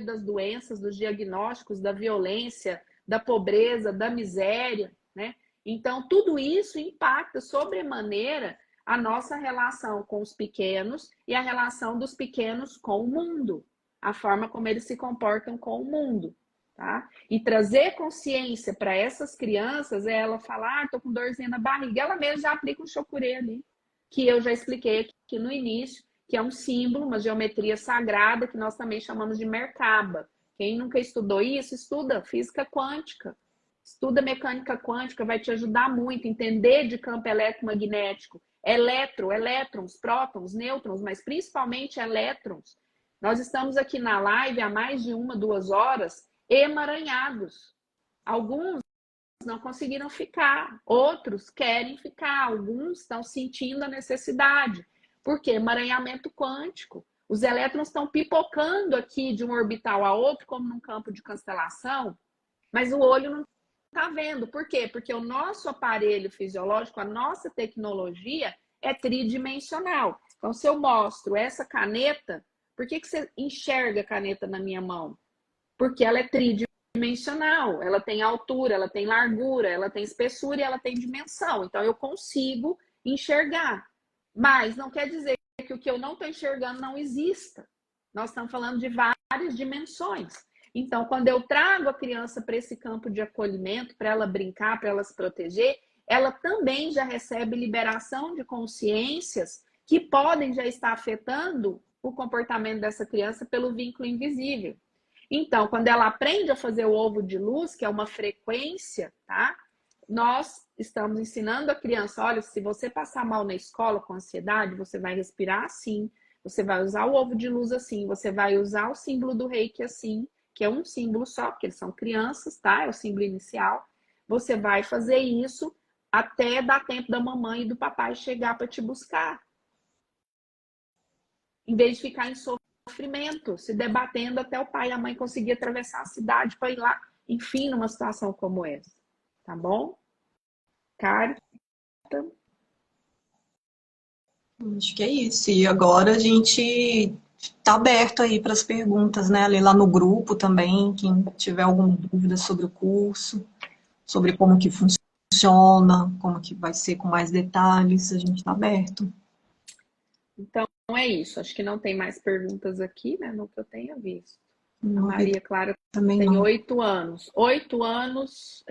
das doenças, dos diagnósticos, da violência, da pobreza, da miséria, né? Então, tudo isso impacta sobremaneira a nossa relação com os pequenos e a relação dos pequenos com o mundo, a forma como eles se comportam com o mundo. Tá? E trazer consciência para essas crianças é ela falar, tô com dorzinha na barriga, ela mesma já aplica um chocurê ali, que eu já expliquei aqui no início, que é um símbolo, uma geometria sagrada, que nós também chamamos de Merkaba. Quem nunca estudou isso, estuda física quântica, estuda mecânica quântica, vai te ajudar muito, entender de campo eletromagnético, elétrons, prótons, nêutrons, mas principalmente elétrons. Nós estamos aqui na live há mais de 1-2 horas, emaranhados. Alguns não conseguiram ficar, outros querem ficar, alguns estão sentindo a necessidade. Por quê? Emaranhamento quântico. Os elétrons estão pipocando aqui de um orbital a outro, como num campo de constelação, mas o olho não está vendo. Por quê? Porque o nosso aparelho fisiológico, a nossa tecnologia é tridimensional. Então, se eu mostro essa caneta, por que você enxerga a caneta na minha mão? Porque ela é tridimensional, ela tem altura, ela tem largura, ela tem espessura e ela tem dimensão. Então, eu consigo enxergar. Mas não quer dizer que o que eu não estou enxergando não exista. Nós estamos falando de várias dimensões. Então, quando eu trago a criança para esse campo de acolhimento, para ela brincar, para ela se proteger, ela também já recebe liberação de consciências que podem já estar afetando o comportamento dessa criança pelo vínculo invisível. Então, quando ela aprende a fazer o ovo de luz, que é uma frequência, tá? Nós estamos ensinando a criança, olha, se você passar mal na escola com ansiedade, você vai respirar assim, você vai usar o ovo de luz assim, você vai usar o símbolo do reiki assim, que é um símbolo só, porque eles são crianças, tá? É o símbolo inicial. Você vai fazer isso até dar tempo da mamãe e do papai chegar para te buscar. Em vez de ficar em sofrimento, se debatendo até o pai e a mãe conseguir atravessar a cidade para ir lá, enfim, numa situação como essa. Tá bom? Carita? Acho que é isso. E agora a gente está aberto aí para as perguntas, né? Ali lá no grupo também, quem tiver alguma dúvida sobre o curso, sobre como que funciona, como que vai ser com mais detalhes, a gente está aberto. Então é isso. Acho que não tem mais perguntas aqui, né? No que eu tenha visto. Não, A Maria Clara também tem não. 8 anos. 8 anos,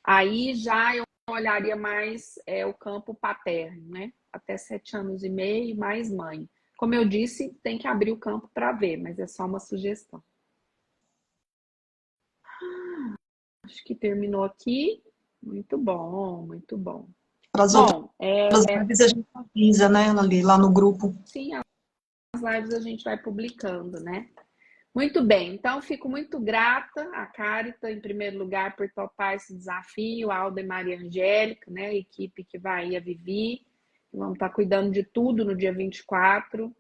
aí já eu olharia mais o campo paterno, né? Até 7 anos e meio, mais mãe. Como eu disse, tem que abrir o campo para ver, mas é só uma sugestão. Acho que terminou aqui. Muito bom, muito bom. Para as Bom, outras lives a gente avisa, né? Ali, lá no grupo. sim, as lives a gente vai publicando, né? Muito bem, então fico muito grata à Carita, em primeiro lugar, por topar esse desafio, a Alda e Maria Angélica, né, a equipe que vai a Vivi, vamos estar cuidando de tudo no dia 24.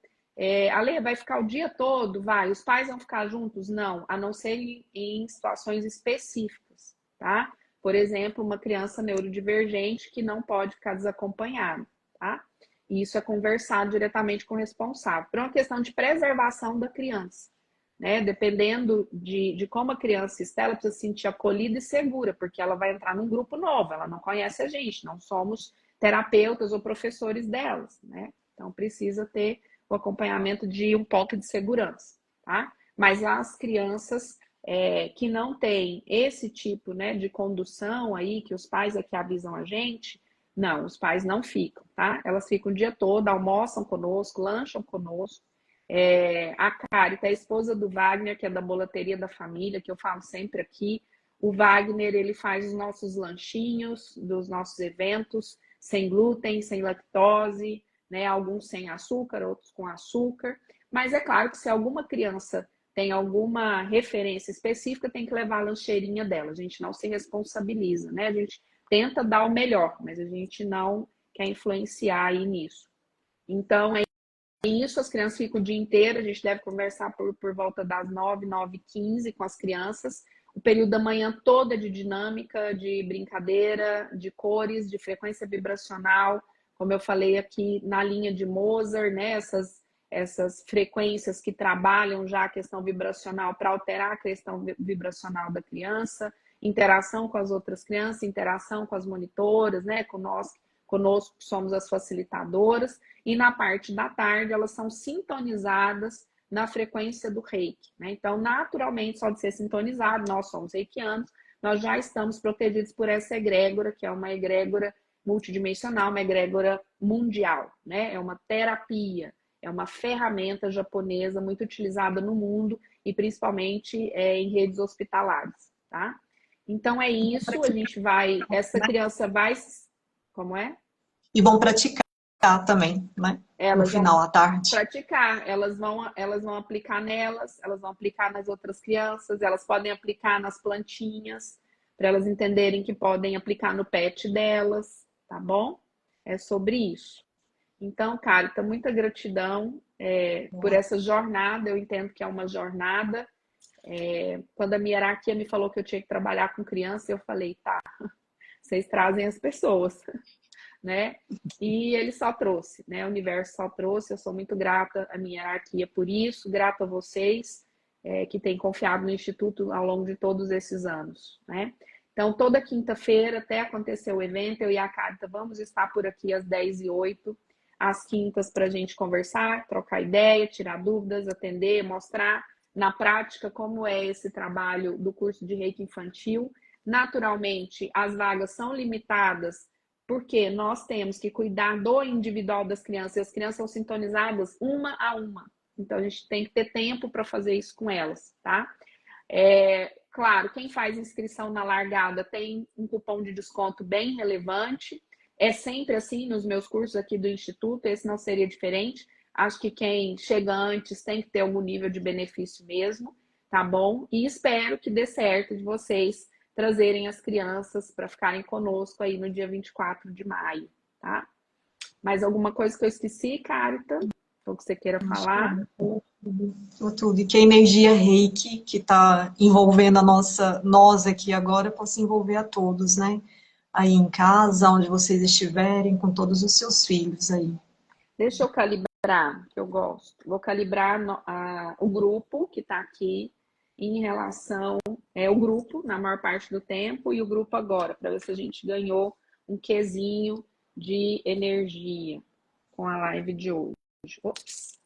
Ale, vai ficar o dia todo? Vai. Os pais vão ficar juntos? Não, a não ser em situações específicas, tá? Por exemplo, uma criança neurodivergente que não pode ficar desacompanhada, tá? E isso é conversado diretamente com o responsável, por uma questão de preservação da criança. Né? Dependendo de como a criança está, ela precisa se sentir acolhida e segura, porque ela vai entrar num grupo novo, ela não conhece a gente, não somos terapeutas ou professores delas, né? Então precisa ter o acompanhamento de um ponto de segurança, tá? Mas as crianças que não têm esse tipo, né, de condução aí, que os pais aqui avisam a gente, não, os pais não ficam, tá? Elas ficam o dia todo, almoçam conosco, lancham conosco. A Carita é a esposa do Wagner, que é da Bolateria da Família, que eu falo sempre aqui. O Wagner, ele faz os nossos lanchinhos dos nossos eventos, sem glúten, sem lactose, né? Alguns sem açúcar, outros com açúcar. Mas é claro que se alguma criança tem alguma referência específica, tem que levar a lancheirinha dela. A gente não se responsabiliza, né? A gente tenta dar o melhor, mas a gente não quer influenciar aí nisso. Então, isso, as crianças ficam o dia inteiro, a gente deve conversar por volta das 9, 9h15 com as crianças. O período da manhã todo é de dinâmica, de brincadeira, de cores, de frequência vibracional, como eu falei aqui na linha de Mozart, né? Essas frequências que trabalham já a questão vibracional para alterar a questão vibracional da criança, interação com as outras crianças, interação com as monitoras, né? Conosco somos as facilitadoras, e na parte da tarde elas são sintonizadas na frequência do reiki, né? Então, naturalmente, só de ser sintonizado, nós somos reikianos, nós já estamos protegidos por essa egrégora, que é uma egrégora multidimensional, uma egrégora mundial, né? É uma terapia, é uma ferramenta japonesa muito utilizada no mundo e principalmente em redes hospitalares, tá? Então é isso, a gente vai, essa criança vai, como é? E vão praticar também, né? No final, à tarde. Praticar, elas vão aplicar nelas, elas vão aplicar nas outras crianças, elas podem aplicar nas plantinhas, para elas entenderem que podem aplicar no pet delas, tá bom? É sobre isso. Então, Carita, muita gratidão por essa jornada, eu entendo que é uma jornada. Quando a minha hierarquia me falou que eu tinha que trabalhar com criança, eu falei, tá, vocês trazem as pessoas. Né? E ele só trouxe, né? O universo só trouxe. Eu sou muito grata à minha hierarquia por isso, grata a vocês que têm confiado no Instituto ao longo de todos esses anos, né? Então, toda quinta-feira, até acontecer o evento, eu e a Carita vamos estar por aqui às 10h08, às quintas, para a gente conversar, trocar ideia, tirar dúvidas, atender, mostrar na prática como é esse trabalho do curso de Reiki Infantil. Naturalmente, as vagas são limitadas, porque nós temos que cuidar do individual das crianças, e as crianças são sintonizadas uma a uma, Então, a gente tem que ter tempo para fazer isso com elas, tá? Claro, quem faz inscrição na largada tem um cupom de desconto bem relevante. É sempre assim nos meus cursos aqui do Instituto, esse não seria diferente. Acho que quem chega antes tem que ter algum nível de benefício mesmo, tá bom? E espero que dê certo de vocês trazerem as crianças para ficarem conosco aí no dia 24 de maio, tá? Mais alguma coisa que eu esqueci, Carita? Ou que você queira falar? Tudo. E que a energia reiki que está envolvendo nós aqui agora, possa envolver a todos, né? Aí em casa, onde vocês estiverem, com todos os seus filhos aí. Deixa eu calibrar, que eu gosto. Vou calibrar o grupo que está aqui em relação o grupo na maior parte do tempo e o grupo agora, para ver se a gente ganhou um quezinho de energia com a live de hoje. Ops.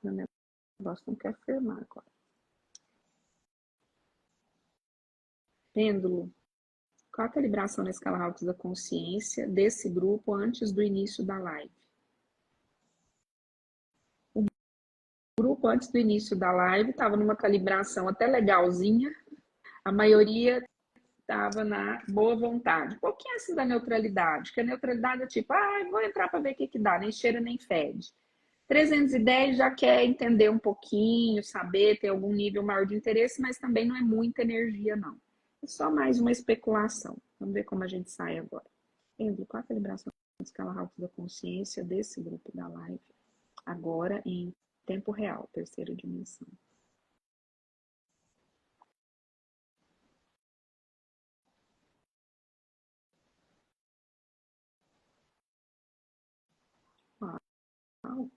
O negócio não quer firmar agora. Pêndulo. Qual a calibração na escala Hawkes da consciência desse grupo antes do início da live? O grupo antes do início da live estava numa calibração até legalzinha. A maioria estava na boa vontade. Um pouquinho assim da neutralidade, que a neutralidade é tipo, vou entrar para ver o que dá, nem cheira nem fede. 310 já quer entender um pouquinho, saber, ter algum nível maior de interesse, mas também não é muita energia, não. É só mais uma especulação. Vamos ver como a gente sai agora. Andrew, qual a calibração da escala Hawkes da consciência desse grupo da live? Agora em tempo real, terceira dimensão. Uau.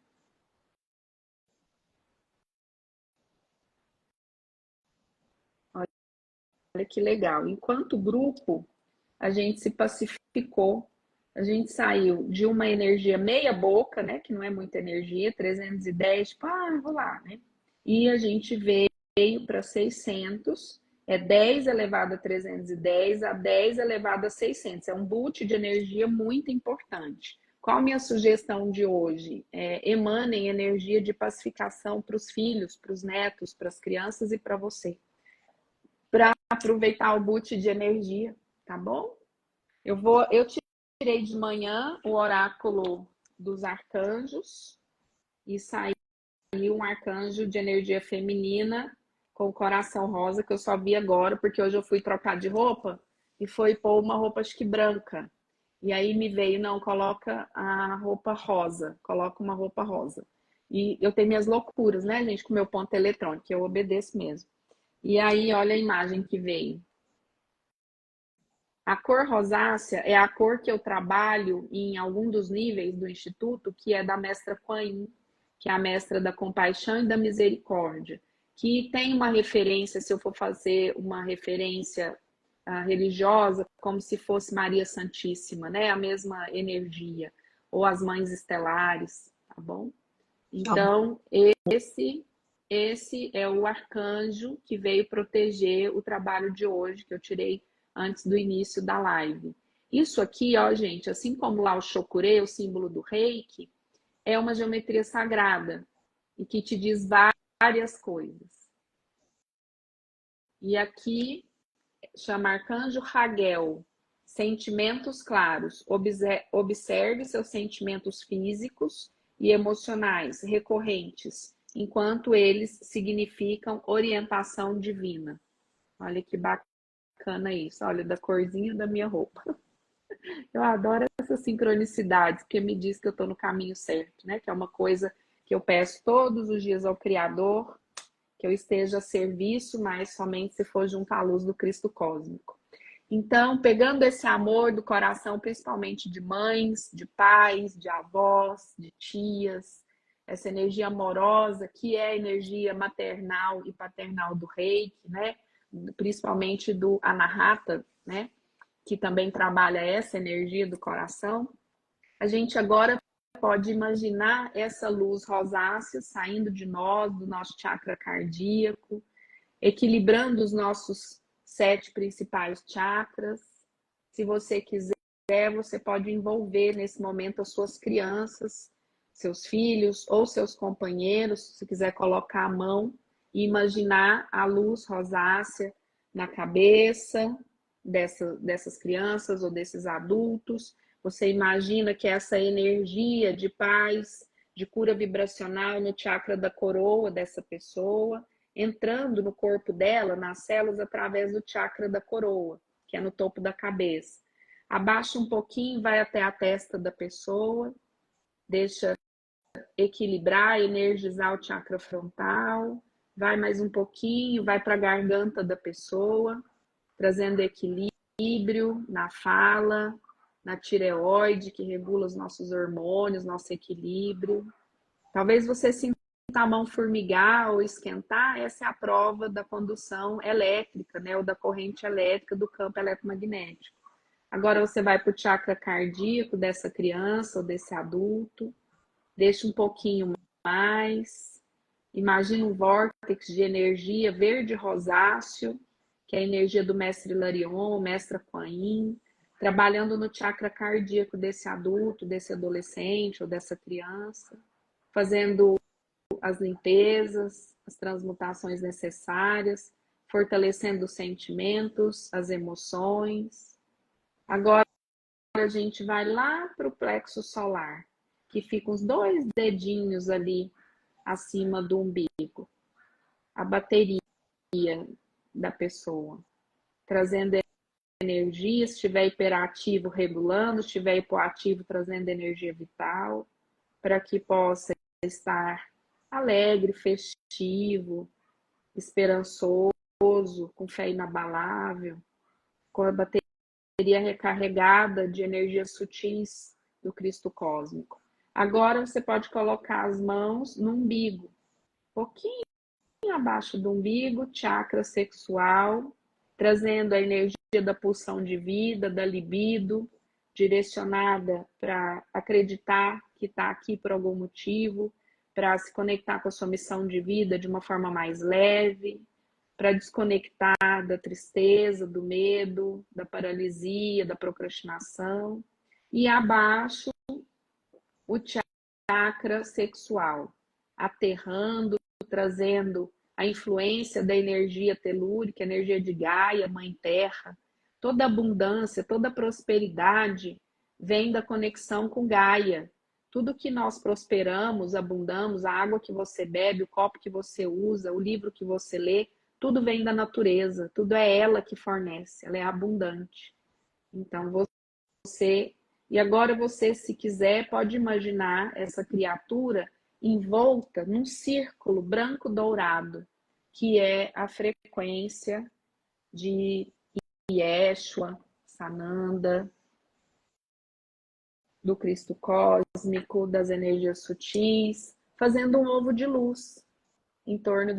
Olha que legal. Enquanto grupo, a gente se pacificou. A gente saiu de uma energia meia boca, né? Que não é muita energia, 310, tipo, vou lá, né? E a gente veio para 600, 10 elevado a 310 a 10 elevado a 600. É um boot de energia muito importante. Qual a minha sugestão de hoje? Emanem energia de pacificação para os filhos, para os netos, para as crianças e para você. Para aproveitar o boot de energia, tá bom? Eu tirei de manhã o oráculo dos arcanjos e saiu um arcanjo de energia feminina com o coração rosa, que eu só vi agora, porque hoje eu fui trocar de roupa e foi pôr uma roupa, acho que branca. E aí me veio, não, coloca a roupa rosa, coloca uma roupa rosa. E eu tenho minhas loucuras, né, gente, com o meu ponto eletrônico, eu obedeço mesmo. E aí, olha a imagem que veio. A cor rosácea é a cor que eu trabalho em algum dos níveis do Instituto, que é da mestra Kuan Yin, que é a mestra da compaixão e da misericórdia, que tem uma referência, se eu for fazer uma referência religiosa, como se fosse Maria Santíssima, né? A mesma energia, ou as mães estelares, tá bom? Então, esse é o arcanjo que veio proteger o trabalho de hoje, que eu tirei antes do início da live. Isso aqui, ó, gente, assim como lá o Shokure, o símbolo do reiki, é uma geometria sagrada e que te diz várias coisas. E aqui chama arcanjo Hagel, sentimentos claros. Observe seus sentimentos físicos e emocionais recorrentes, enquanto eles significam orientação divina. Olha que bacana isso. Olha, da corzinha da minha roupa. Eu adoro essa sincronicidade, porque me diz que eu estou no caminho certo, né? Que é uma coisa que eu peço todos os dias ao Criador, que eu esteja a serviço, mas somente se for junto à luz do Cristo cósmico. Então, pegando esse amor do coração, principalmente de mães, de pais, de avós, de tias, essa energia amorosa, que é a energia maternal e paternal do Reiki, né? Principalmente do Anahata, né? Que também trabalha essa energia do coração. A gente agora pode imaginar essa luz rosácea saindo de nós, do nosso chakra cardíaco, equilibrando os nossos 7 principais chakras. Se você quiser, você pode envolver nesse momento as suas crianças, seus filhos ou seus companheiros, se quiser colocar a mão e imaginar a luz rosácea na cabeça dessas crianças ou desses adultos. Você imagina que essa energia de paz, de cura vibracional no chakra da coroa dessa pessoa, entrando no corpo dela, nas células, através do chakra da coroa, que é no topo da cabeça. Abaixa um pouquinho, vai até a testa da pessoa, deixa equilibrar, energizar o chakra frontal, vai mais um pouquinho, vai para a garganta da pessoa, trazendo equilíbrio na fala, na tireoide, que regula os nossos hormônios, nosso equilíbrio. Talvez você sinta a mão formigar ou esquentar, essa é a prova da condução elétrica, né, ou da corrente elétrica do campo eletromagnético. Agora você vai para o chakra cardíaco dessa criança ou desse adulto, deixa um pouquinho mais, imagina um vórtice de energia verde rosáceo, que é a energia do mestre Hilarion, mestre Kuan Yin, trabalhando no chakra cardíaco desse adulto, desse adolescente ou dessa criança, fazendo as limpezas, as transmutações necessárias, fortalecendo os sentimentos, as emoções. Agora a gente vai lá para o plexo solar, que fica uns 2 dedinhos ali acima do umbigo. A bateria da pessoa, trazendo energia, se estiver hiperativo, regulando, se estiver hipoativo, trazendo energia vital, para que possa estar alegre, festivo, esperançoso, com fé inabalável, com a bateria recarregada de energias sutis do Cristo cósmico. Agora você pode colocar as mãos no umbigo, pouquinho abaixo do umbigo, chakra sexual, trazendo a energia da pulsão de vida, da libido, direcionada para acreditar que está aqui por algum motivo, para se conectar com a sua missão de vida de uma forma mais leve, para desconectar da tristeza, do medo, da paralisia, da procrastinação. E abaixo, o chakra sexual, aterrando, trazendo a influência da energia telúrica, energia de Gaia, Mãe Terra. Toda abundância, toda prosperidade vem da conexão com Gaia. Tudo que nós prosperamos, abundamos, a água que você bebe, o copo que você usa, o livro que você lê, tudo vem da natureza, tudo é ela que fornece, ela é abundante. Então você, e agora você, se quiser, pode imaginar essa criatura envolta num círculo branco dourado, que é a frequência de Yeshua, Sananda, do Cristo cósmico, das energias sutis, fazendo um ovo de luz em torno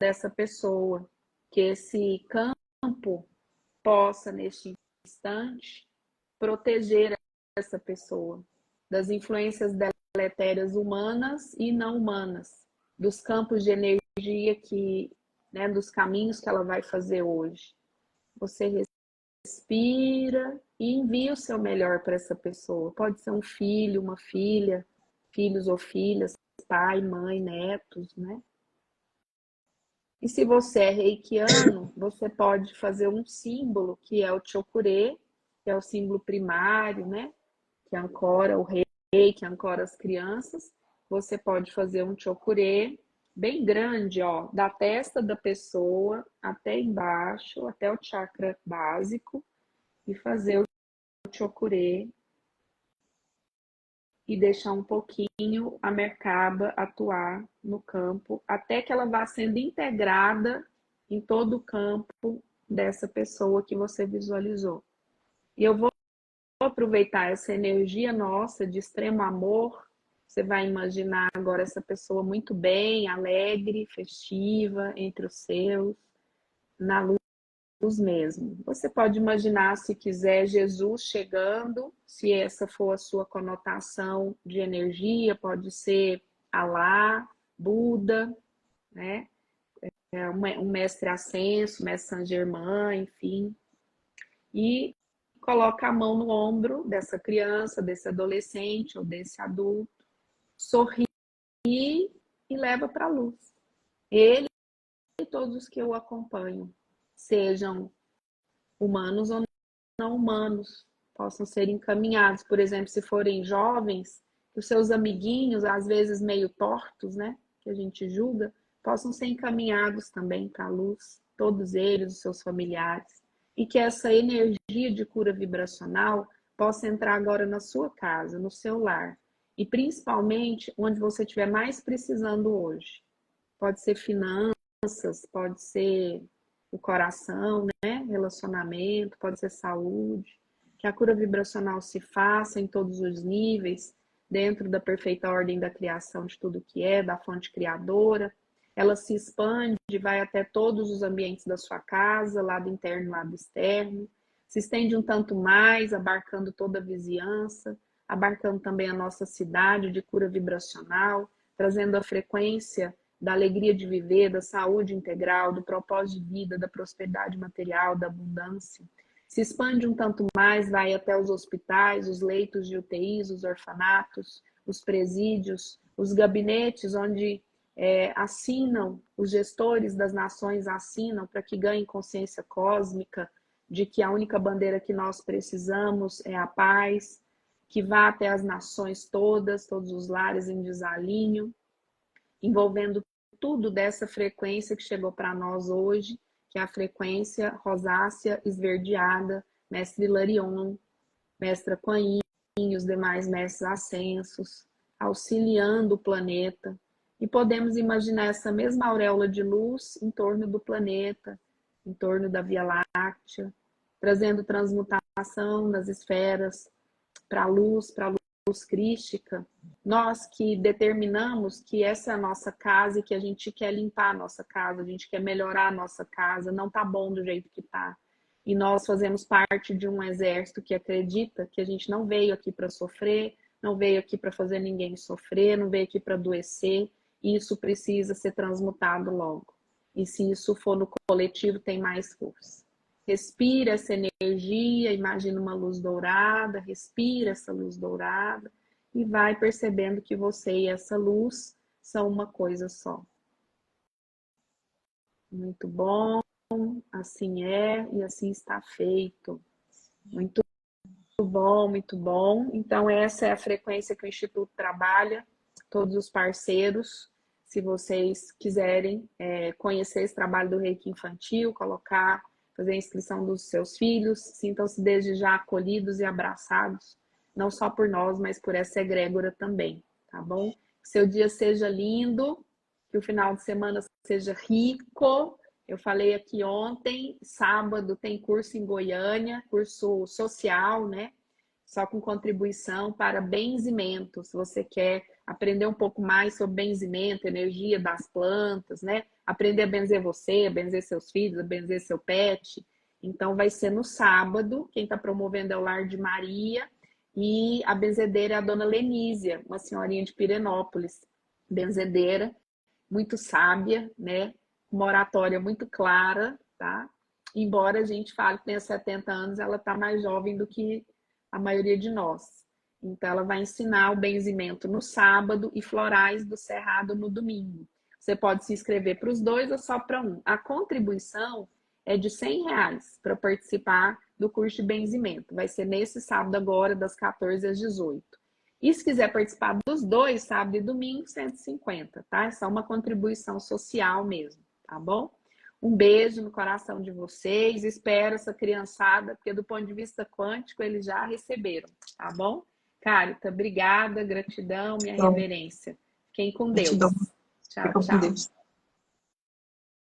dessa pessoa, que esse campo possa, neste instante, proteger essa pessoa das influências deletérias humanas e não humanas, dos campos de energia que, né, dos caminhos que ela vai fazer hoje. Você respira e envia o seu melhor para essa pessoa. Pode ser um filho, uma filha, filhos ou filhas, pai, mãe, netos, né? E se você é reikiano, você pode fazer um símbolo, que é o chokure, que é o símbolo primário, né? Que ancora o rei, que ancora as crianças. Você pode fazer um chokure bem grande, ó, da testa da pessoa até embaixo, até o chakra básico, e fazer o chokure e deixar um pouquinho a Merkaba atuar no campo, até que ela vá sendo integrada em todo o campo dessa pessoa que você visualizou. E eu vou aproveitar essa energia nossa de extremo amor. Você vai imaginar agora essa pessoa muito bem, alegre, festiva, entre os seus, na luz mesmo. Você pode imaginar, se quiser, Jesus chegando, se essa for a sua conotação de energia, pode ser Alá, Buda, né? Um mestre ascenso, mestre Saint Germain, enfim. E coloca a mão no ombro dessa criança, desse adolescente ou desse adulto, sorri e leva para a luz. Ele e todos os que o acompanham, sejam humanos ou não humanos, possam ser encaminhados. Por exemplo, se forem jovens, que os seus amiguinhos, às vezes meio tortos, né, que a gente julga, possam ser encaminhados também para a luz, todos eles, os seus familiares. E que essa energia de cura vibracional possa entrar agora na sua casa, no seu lar. E principalmente onde você estiver mais precisando hoje. Pode ser finanças, pode ser o coração, né? Relacionamento, pode ser saúde. Que a cura vibracional se faça em todos os níveis, dentro da perfeita ordem da criação de tudo que é, da fonte criadora. Ela se expande, vai até todos os ambientes da sua casa, lado interno, lado externo. Se estende um tanto mais, abarcando toda a vizinhança, abarcando também a nossa cidade de cura vibracional, trazendo a frequência da alegria de viver, da saúde integral, do propósito de vida, da prosperidade material, da abundância. Se expande um tanto mais, vai até os hospitais, os leitos de UTIs, os orfanatos, os presídios, os gabinetes onde assinam, os gestores das nações assinam para que ganhem consciência cósmica de que a única bandeira que nós precisamos é a paz, que vá até as nações todas, todos os lares em desalinho, envolvendo tudo dessa frequência que chegou para nós hoje, que é a frequência rosácea esverdeada, mestre Hilarion, mestra Kuan Yin e os demais mestres ascensos, auxiliando o planeta. E podemos imaginar essa mesma auréola de luz em torno do planeta, em torno da Via Láctea, trazendo transmutação nas esferas para a luz crística. Nós que determinamos que essa é a nossa casa e que a gente quer limpar a nossa casa, a gente quer melhorar a nossa casa, não tá bom do jeito que tá. E nós fazemos parte de um exército que acredita que a gente não veio aqui para sofrer, não veio aqui para fazer ninguém sofrer, não veio aqui para adoecer. Isso precisa ser transmutado logo. E se isso for no coletivo, tem mais força. Respira essa energia, imagina uma luz dourada, respira essa luz dourada e vai percebendo que você e essa luz são uma coisa só. Muito bom, assim é e assim está feito. Muito bom, muito bom. Então essa é a frequência que o Instituto trabalha, todos os parceiros. Se vocês quiserem conhecer esse trabalho do Reiki Infantil, fazer a inscrição dos seus filhos, sintam-se desde já acolhidos e abraçados, não só por nós, mas por essa egrégora também, tá bom? Que seu dia seja lindo, que o final de semana seja rico. Eu falei aqui ontem, sábado tem curso em Goiânia, curso social, né? Só com contribuição para benzimento. Se você quer aprender um pouco mais sobre benzimento, energia das plantas, né? Aprender a benzer você, a benzer seus filhos, a benzer seu pet. Então vai ser no sábado. Quem está promovendo é o Lar de Maria e a benzedeira é a dona Lenísia, uma senhorinha de Pirenópolis, benzedeira, muito sábia, né? Uma oratória muito clara, tá? Embora a gente fale que tenha 70 anos, ela está mais jovem do que a maioria de nós. Então, ela vai ensinar o benzimento no sábado e florais do cerrado no domingo. Você pode se inscrever para os dois ou só para um. A contribuição é de R$100 para participar do curso de benzimento. Vai ser nesse sábado agora, das 14 às 18. E se quiser participar dos dois, sábado e domingo, 150, tá? É só uma contribuição social mesmo, tá bom? Um beijo no coração de vocês. Espero essa criançada, porque do ponto de vista quântico, eles já receberam, tá bom? Carita, obrigada, gratidão, minha reverência. Fiquem com Deus. Gratidão. Tchau, Fica com tchau. Deus.